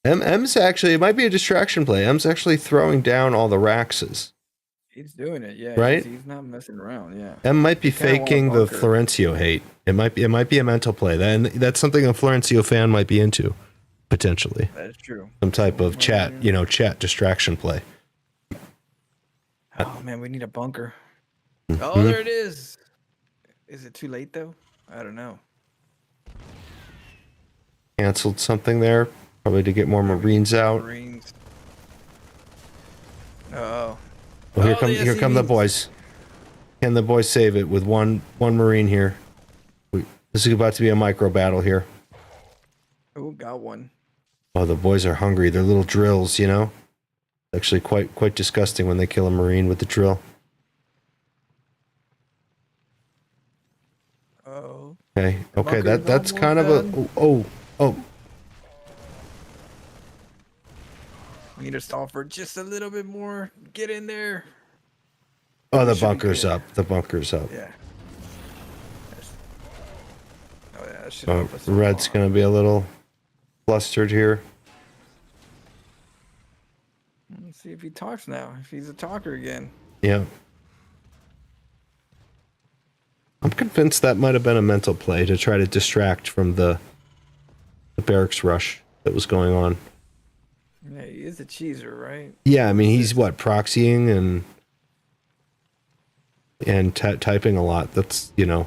M's actually, it might be a distraction play. M's actually throwing down all the Raxes. He's doing it, yeah. Right? He's not messing around, yeah. M might be They kinda want a faking the bunker. Florencio hate. It might be a mental play. That's something a Florencio fan might be into, potentially. That's true. Some type of chat distraction play. Oh man, we need a bunker. Mm-hmm. Oh, there it is. Is it too late though? I don't know. Canceled something there, probably to get more Marines out. Marines. Oh. Well, here come the boys. Can the boys save it with one Marine here? This is about to be a micro battle here. Oh, got one. Oh, the boys are hungry. They're little drills, Actually, quite disgusting when they kill a Marine with the drill. Oh. Okay, bunker's that's kind of almost a oh. We need to stall for just a little bit more. Get in there. Oh, the should be bunker's good. up. The bunker's up. Yeah. Oh yeah, that should Oh, help us a Red's lot. gonna be a little flustered here. Let's see if he talks now. If he's a talker again. Yeah. I'm convinced that might have been a mental play to try to distract from the barracks rush that was going on. Yeah, he is a cheeser, right? Yeah, I mean, he's what, proxying and typing a lot. That's, kind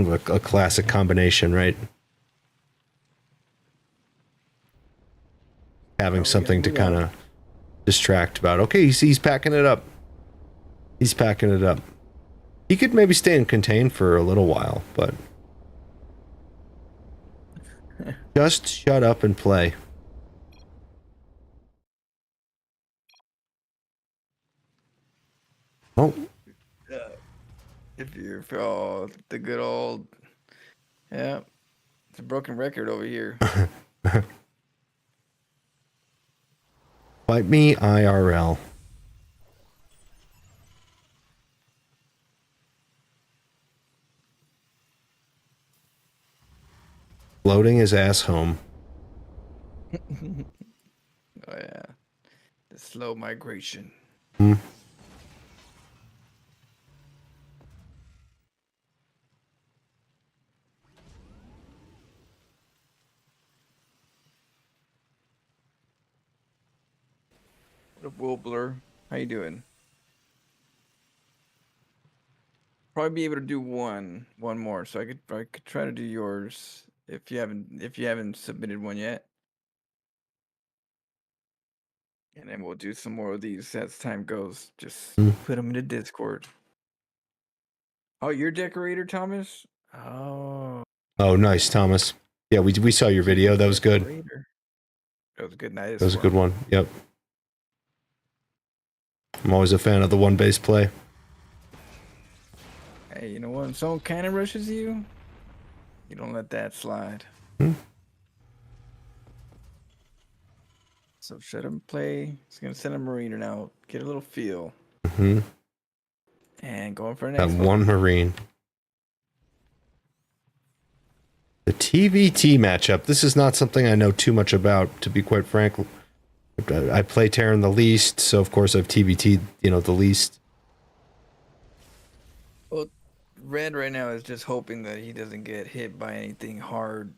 of a classic combination, right? Having something to kind of distract about. Okay, he's packing it up. He's packing it up. He could maybe stay and contain for a little while, but just shut up and play. Oh. If you feel the good old, yeah, it's a broken record over here. Fight me IRL. Floating his ass home. Oh yeah, the slow migration. Hmm. What up, Wilbler? How you doing? Probably be able to do one more, so I could try to do yours if you haven't submitted one yet. And then we'll do some more of these as time goes. Just put them into Discord. Oh, you're decorator, Thomas? Oh. Oh, nice, Thomas. Yeah, we saw your video. That was good. That was a good night. That was a good one. Yep. I'm always a fan of the one base play. Hey, you know what? When someone cannon rushes you, you don't let that slide. So shut him play. He's gonna send a Mariner now. Get a little feel. And going for an next one Marine. The TVT matchup. This is not something I know too much about, to be quite frank. I play Terran the least, so of course I've TVT'd, the least. Well, Red right now is just hoping that he doesn't get hit by anything hard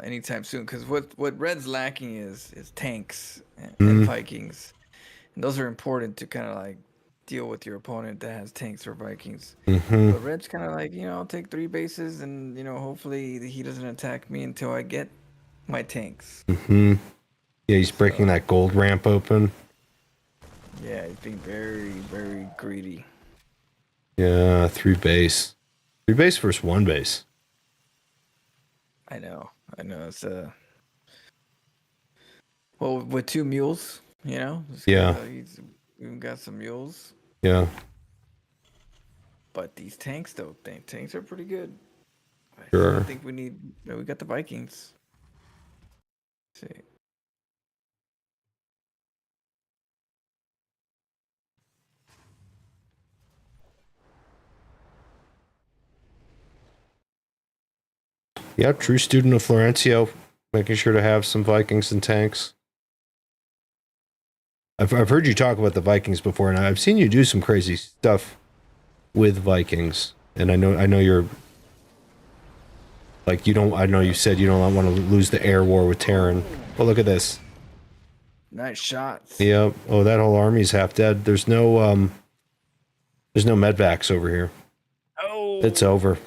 anytime soon. Because what Red's lacking is tanks and Vikings, and those are important to kind of like deal with your opponent that has tanks or Vikings. Mm-hmm. But red's kind of like, I'll take 3 bases and, hopefully he doesn't attack me until I get my tanks. Mm-hmm. Yeah, he's breaking So- that gold ramp open. Yeah, he's being very, very greedy. Yeah, 3 base. 3 base versus 1 base. I know. It's well, with 2 mules, Yeah. he's even got some mules. Yeah. But these tanks, though, tanks are pretty good. Sure. I think we got the Vikings. Let's see. Yeah, true student of Florencio, making sure to have some Vikings and tanks. I've heard you talk about the Vikings before, and I've seen you do some crazy stuff with Vikings. And I know you're like you don't. I know you said you don't want to lose the air war with Terran. But look at this. Nice shots. Yep. Oh, that whole army's half dead. There's no medvacs over here. Oh, It's over.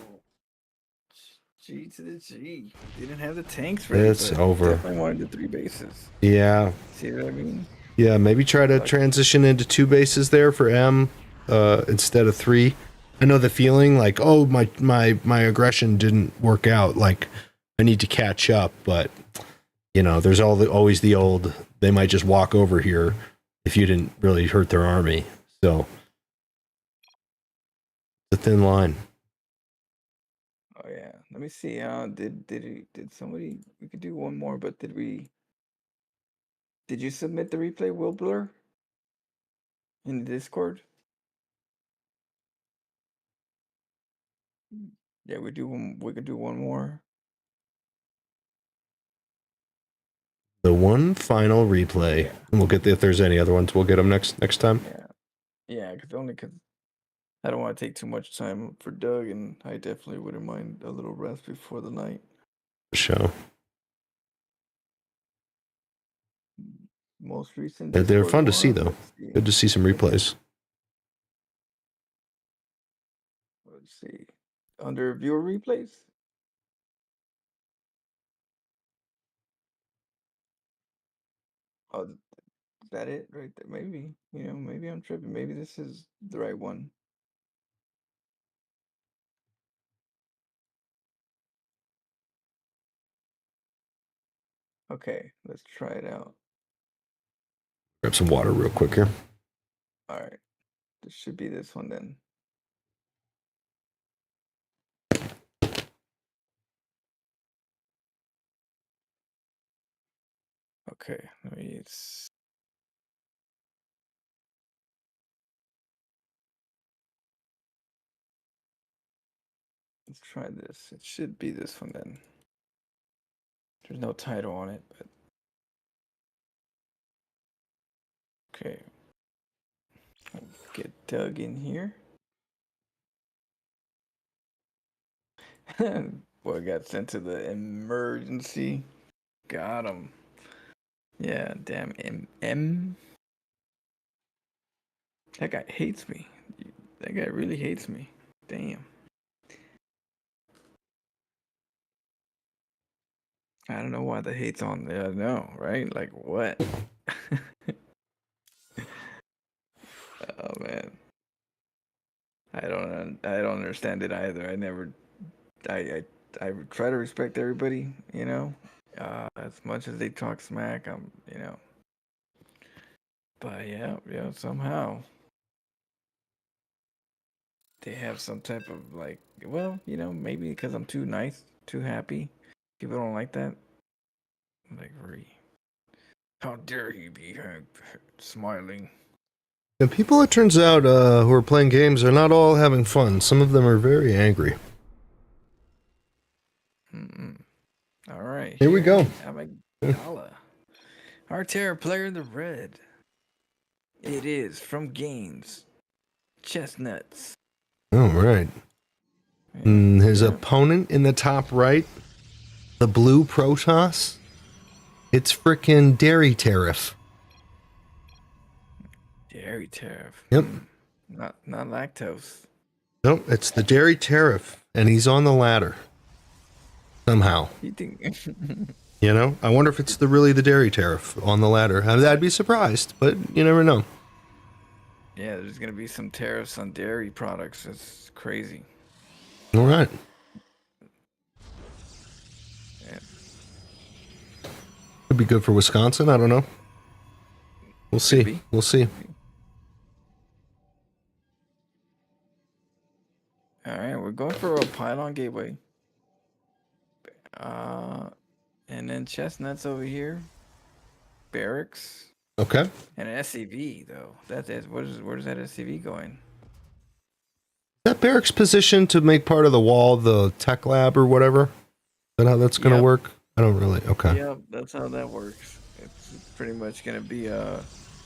G to the G. Didn't have the tanks ready. It's but over. Definitely wanted the 3 bases. Yeah. See what I mean? Yeah. Maybe try to transition into 2 bases there for M, instead of 3. I know the feeling like, oh, my aggression didn't work out. Like, I need to catch up. But there's always the old. They might just walk over here if you didn't really hurt their army. So, the thin line. Oh yeah. Let me see. Did somebody? We could do one more, but did we? Did you submit the replay, Will Blur? In the Discord? Yeah, we do one. We could do one more. The one final replay. Yeah. And we'll get if there's any other ones, we'll get them next time. Yeah. Because I don't want to take too much time for Doug, and I definitely wouldn't mind a little rest before the night. Show. Most recent. They're Discord fun to see one, though. let's see. Good to see some replays. Let's see. Under viewer replays. Oh, is that it right there? Maybe. Maybe I'm tripping. Maybe this is the right one. Okay, let's try it out. Grab some water real quick here. All right. This should be this one then. Okay, let's try this. It should be this one then. There's no title on it, but okay. Let's get Doug in here. Boy, got sent to the emergency. Got him. Yeah, damn M. That guy hates me. That guy really hates me. Damn. I don't know why the hate's on there. I know, right? Like what? Oh man. I don't understand it either. I try to respect everybody, as much as they talk smack, but yeah, somehow they have some type of like, well, maybe because I'm too nice, too happy. People don't like that. Like, how dare he be smiling? And people, it turns out, who are playing games are not all having fun. Some of them are very angry. All right. Here we go. Amygdala. Our terror player in the red. It is from Games. Chestnuts. All right. And his opponent in the top right, the blue Protoss, it's frickin' Dairy Tariff. Dairy Tariff. Yep. Not lactose. No, it's the dairy tariff, and he's on the ladder somehow. You think? You know, I wonder if it's really the dairy tariff on the ladder. I'd be surprised, but you never know. Yeah, there's gonna be some tariffs on dairy products. It's crazy. All right. Yeah. Could be good for Wisconsin. I don't know. We'll see. be. We'll see. All right, we're going for a pylon gateway. And then chestnuts over here. Barracks. Okay. And an SCV though. That's it. Where's that SCV going? That barracks position to make part of the wall, the tech lab or whatever. Is that how that's going to Yep. work? I don't really. Okay. Yep, that's how that works. It's pretty much gonna be I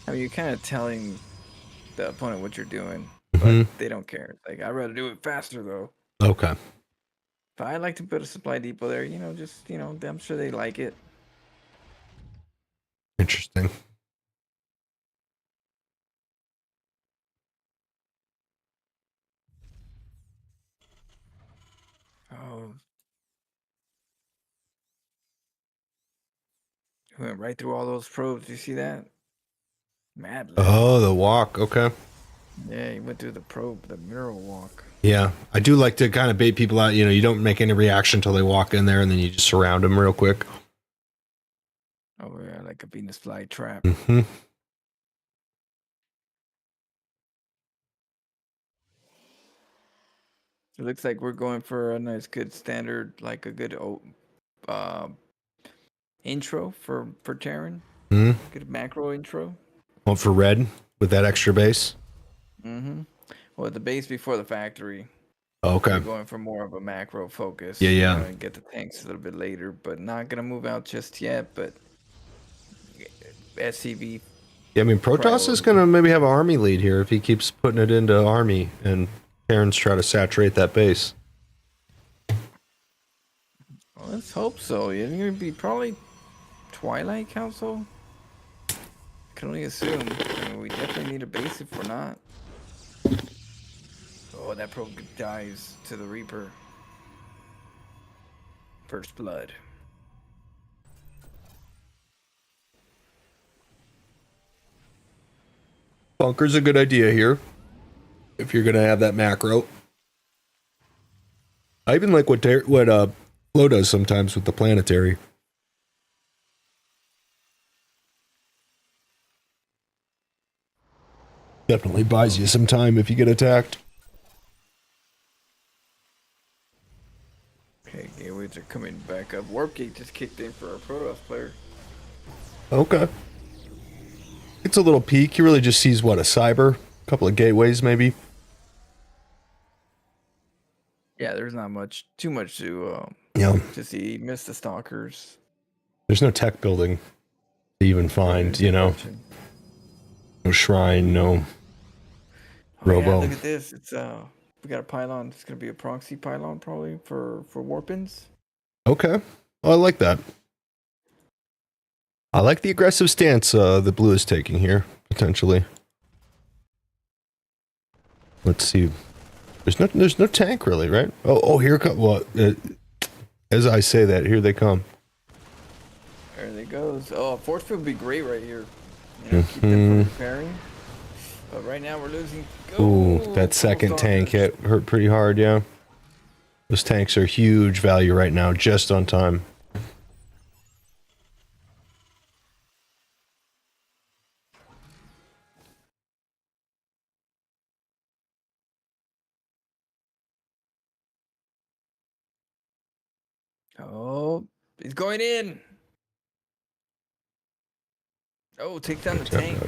mean, you're kind of telling the opponent what you're doing, but Mhm. they don't care. It's like I'd rather do it faster though. Okay. But I like to put a supply depot there. Just I'm sure they like it. Interesting. Oh, he went right through all those probes. You see that? Mad lag. Oh, the walk. Okay. Yeah, he went through the probe, the mural walk. Yeah, I do like to kind of bait people out. You don't make any reaction until they walk in there, and then you just surround them real quick. Oh yeah, like a Venus fly trap. Mm-hmm. It looks like we're going for a nice, good standard, like a good intro for Terran. Hmm. Good macro intro. Well, for red with that extra base. Mm-hmm. Well, the base before the factory. Okay. We're going for more of a macro focus. Yeah. And get the tanks a little bit later, but not gonna move out just yet. But SCV. Yeah, I mean, Protoss is going to maybe have an army lead here if he keeps putting it into army and Terrans try to saturate that base. Well, let's hope so. It's gonna be probably Twilight Council. Can only assume. I mean, we definitely need a base if we're not. Oh, that probe dives to the Reaper. First blood. Bunker's a good idea here if you're going to have that macro. I even like what Flo does sometimes with the planetary. Definitely buys you some time if you get attacked. Okay, gateways are coming back up. Warp gate just kicked in for our Protoss player. Okay. It's a little peak. He really just sees, what, a cyber? A couple of gateways, maybe? Yeah, there's not too much to see. He missed the stalkers. There's no tech building to even find, No shrine, no robo. Yeah, look at this. It's we got a pylon. It's gonna be a proxy pylon probably for warpins. Okay. Oh, I like that. I like the aggressive stance the blue is taking here, potentially. Let's see. There's no tank really, right? Oh, here come. Well, as I say that, here they come. There they goes. Oh, force field would be great right here. Keep them from repairing. But right now we're losing. Ooh, that second tank hit hurt pretty hard, yeah. Those tanks are huge value right now, just on time. Oh, he's going in. Oh, takes down the tank.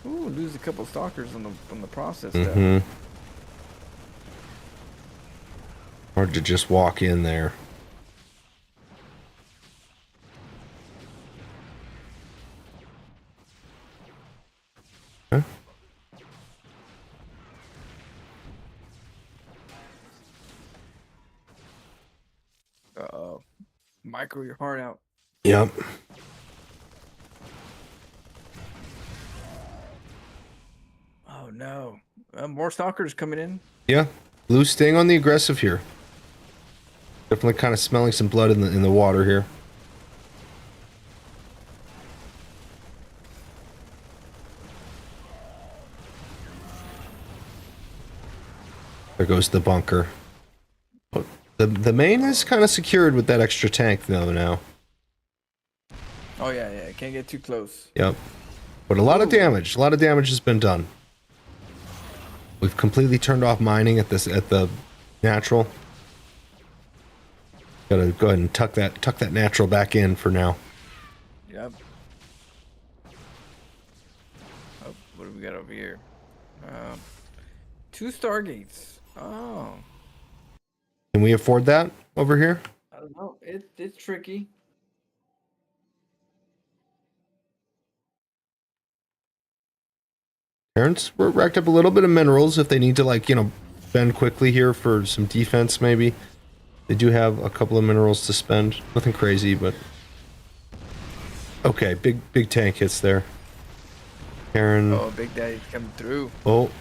Ooh, lose a couple stalkers on the process. Hard to just walk in there. Huh? Micro your heart out. Yep. Oh no. More stalkers coming in. Yeah, blue staying on the aggressive here. Definitely kind of smelling some blood in the water here. There goes the bunker. The main is kind of secured with that extra tank though now. Oh yeah. Can't get too close. Yep. But a lot of damage. A lot of damage has been done. We've completely turned off mining at the natural. Gotta go ahead and tuck that natural back in for now. Yep. Oh, what do we got over here? 2 Stargates. Oh. Can we afford that over here? I don't know. It's tricky. Terrans, we're racked up a little bit of minerals if they need to, like, you know, bend quickly here for some defense, maybe. They do have a couple of minerals to spend. Nothing crazy, but... Okay, big tank hits there. Terran... Oh, Big Daddy's coming through. Oh.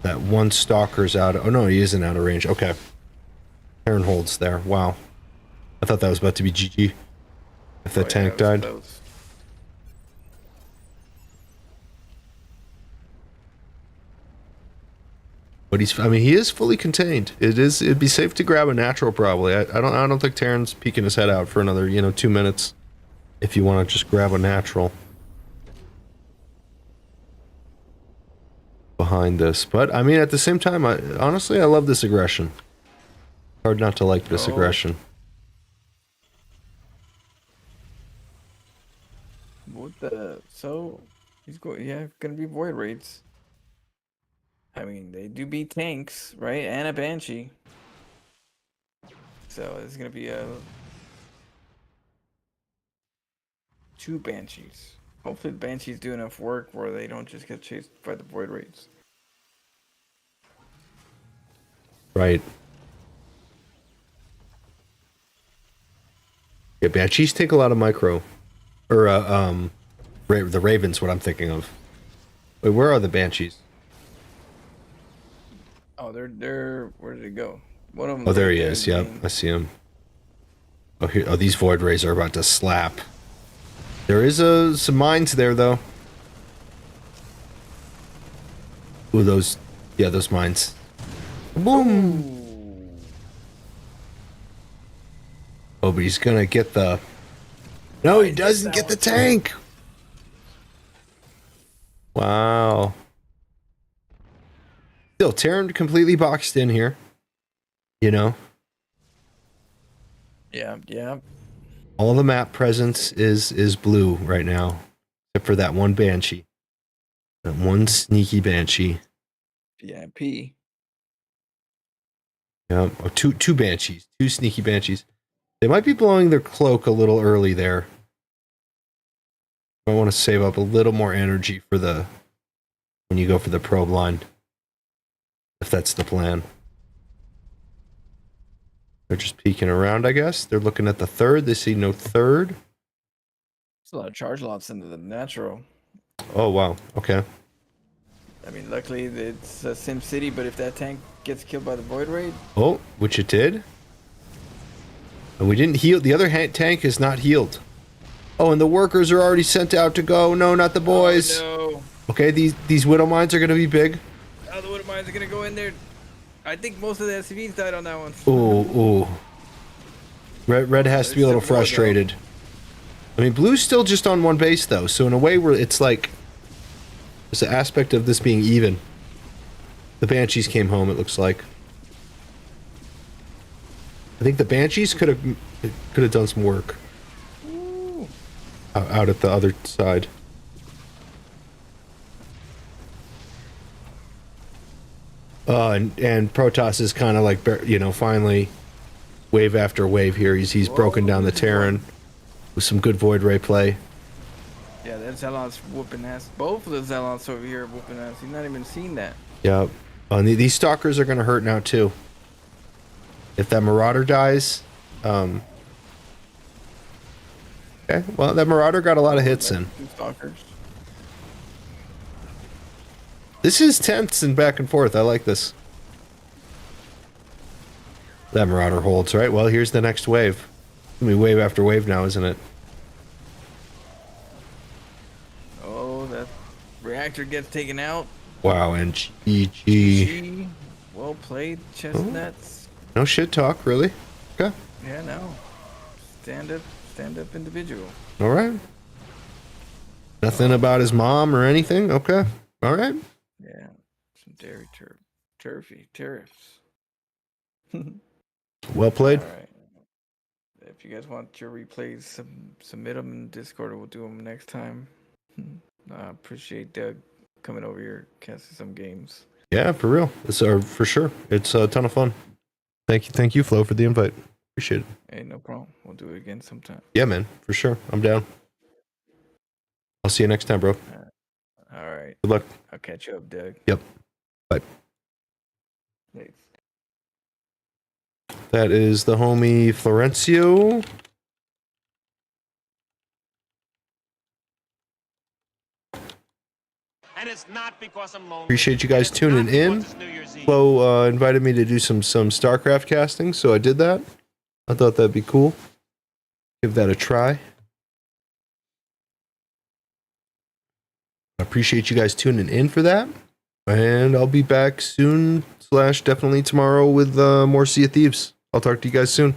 That one stalker's out of... Oh, no, he isn't out of range. Okay. Terran holds there. Wow. I thought that was about to be GG. If that tank died. Close. But he is fully contained. It'd be safe to grab a natural probably. I don't think Terran's peeking his head out for another, 2 minutes. If you want to just grab a natural. Behind this. But, I mean, at the same time, honestly, I love this aggression. Hard not to like this aggression. What the... So, he's going... Yeah, gonna be void raids. I mean, they do beat tanks, right? And a Banshee. So, it's gonna be a... 2 Banshees. Hopefully the Banshees do enough work where they don't just get chased by the void raids. Right. Yeah, Banshees take a lot of micro. Or, the Ravens, what I'm thinking of. Wait, where are the Banshees? Oh, they're... Where did it go? One of them... Oh, there he is. Yep, I see him. Oh, here. Oh, these void rays are about to slap. There is some mines there, though. Ooh, those mines. Boom! Oh, but he's gonna get the... No, he doesn't get the tank! Wow. Still, Terran completely boxed in here. Yeah. All the map presence is blue right now. Except for that one Banshee. That one sneaky Banshee. VIP. Yeah, oh, two Banshees. 2 sneaky Banshees. They might be blowing their cloak a little early there. I want to save up a little more energy for when you go for the probe line. If that's the plan. They're just peeking around, I guess. They're looking at the third. They see no third. There's a lot of charge lots into the natural. Oh, wow. Okay. I mean, luckily it's a Sim City, but if that tank gets killed by the void raid... Oh, which it did. And we didn't heal. The other tank is not healed. Oh, and the workers are already sent out to go. No, not the boys. Oh, no. Okay, these Widow mines are going to be big. Oh, the Widow mines are going to go in there. I think most of the SCVs died on that one. Ooh. Red has to be a little frustrated. I mean, blue's still just on one base, though. So in a way, it's like... There's an aspect of this being even. The Banshees came home, it looks like. I think the Banshees could have done some work. Out at the other side. And Protoss is kind of like, finally, wave after wave here. He's broken down the Terran with some good Void Ray play. Yeah, that Zealot's whooping ass. Both of the Zealots over here are whooping ass. He's not even seen that. Yeah. And these Stalkers are going to hurt now, too. If that Marauder dies... Okay, well, that Marauder got a lot of hits in. 2 Stalkers. This is tense and back and forth. I like this. That Marauder holds, right? Well, here's the next wave. I mean, wave after wave now, isn't it? Oh, that reactor gets taken out. Wow, and GG. Gee, well played, chestnuts. No shit talk, really? Okay. Yeah, no. Stand up individual. All right. Nothing about his mom or anything? Okay. All right. Yeah. Some dairy tariffs. Well played. All right. If you guys want your replays, submit them in Discord, or we'll do them next time. I appreciate Doug coming over here, casting some games. Yeah, for real. It's for sure. It's a ton of fun. Thank you, Flo, for the invite. Appreciate it. Hey, no problem. We'll do it again sometime. Yeah, man, for sure. I'm down. I'll see you next time, bro. All right. Good luck. I'll catch you up, Doug. Yep. Bye. Thanks. That is the homie Florencio. And it's not because I'm lonely. Appreciate you guys It's tuning not in. because it's New Year's Eve. Flo invited me to do some Starcraft casting, so I did that. I thought that'd be cool. Give that a try. I appreciate you guys tuning in for that. And I'll be back soon / definitely tomorrow with more Sea of Thieves. I'll talk to you guys soon.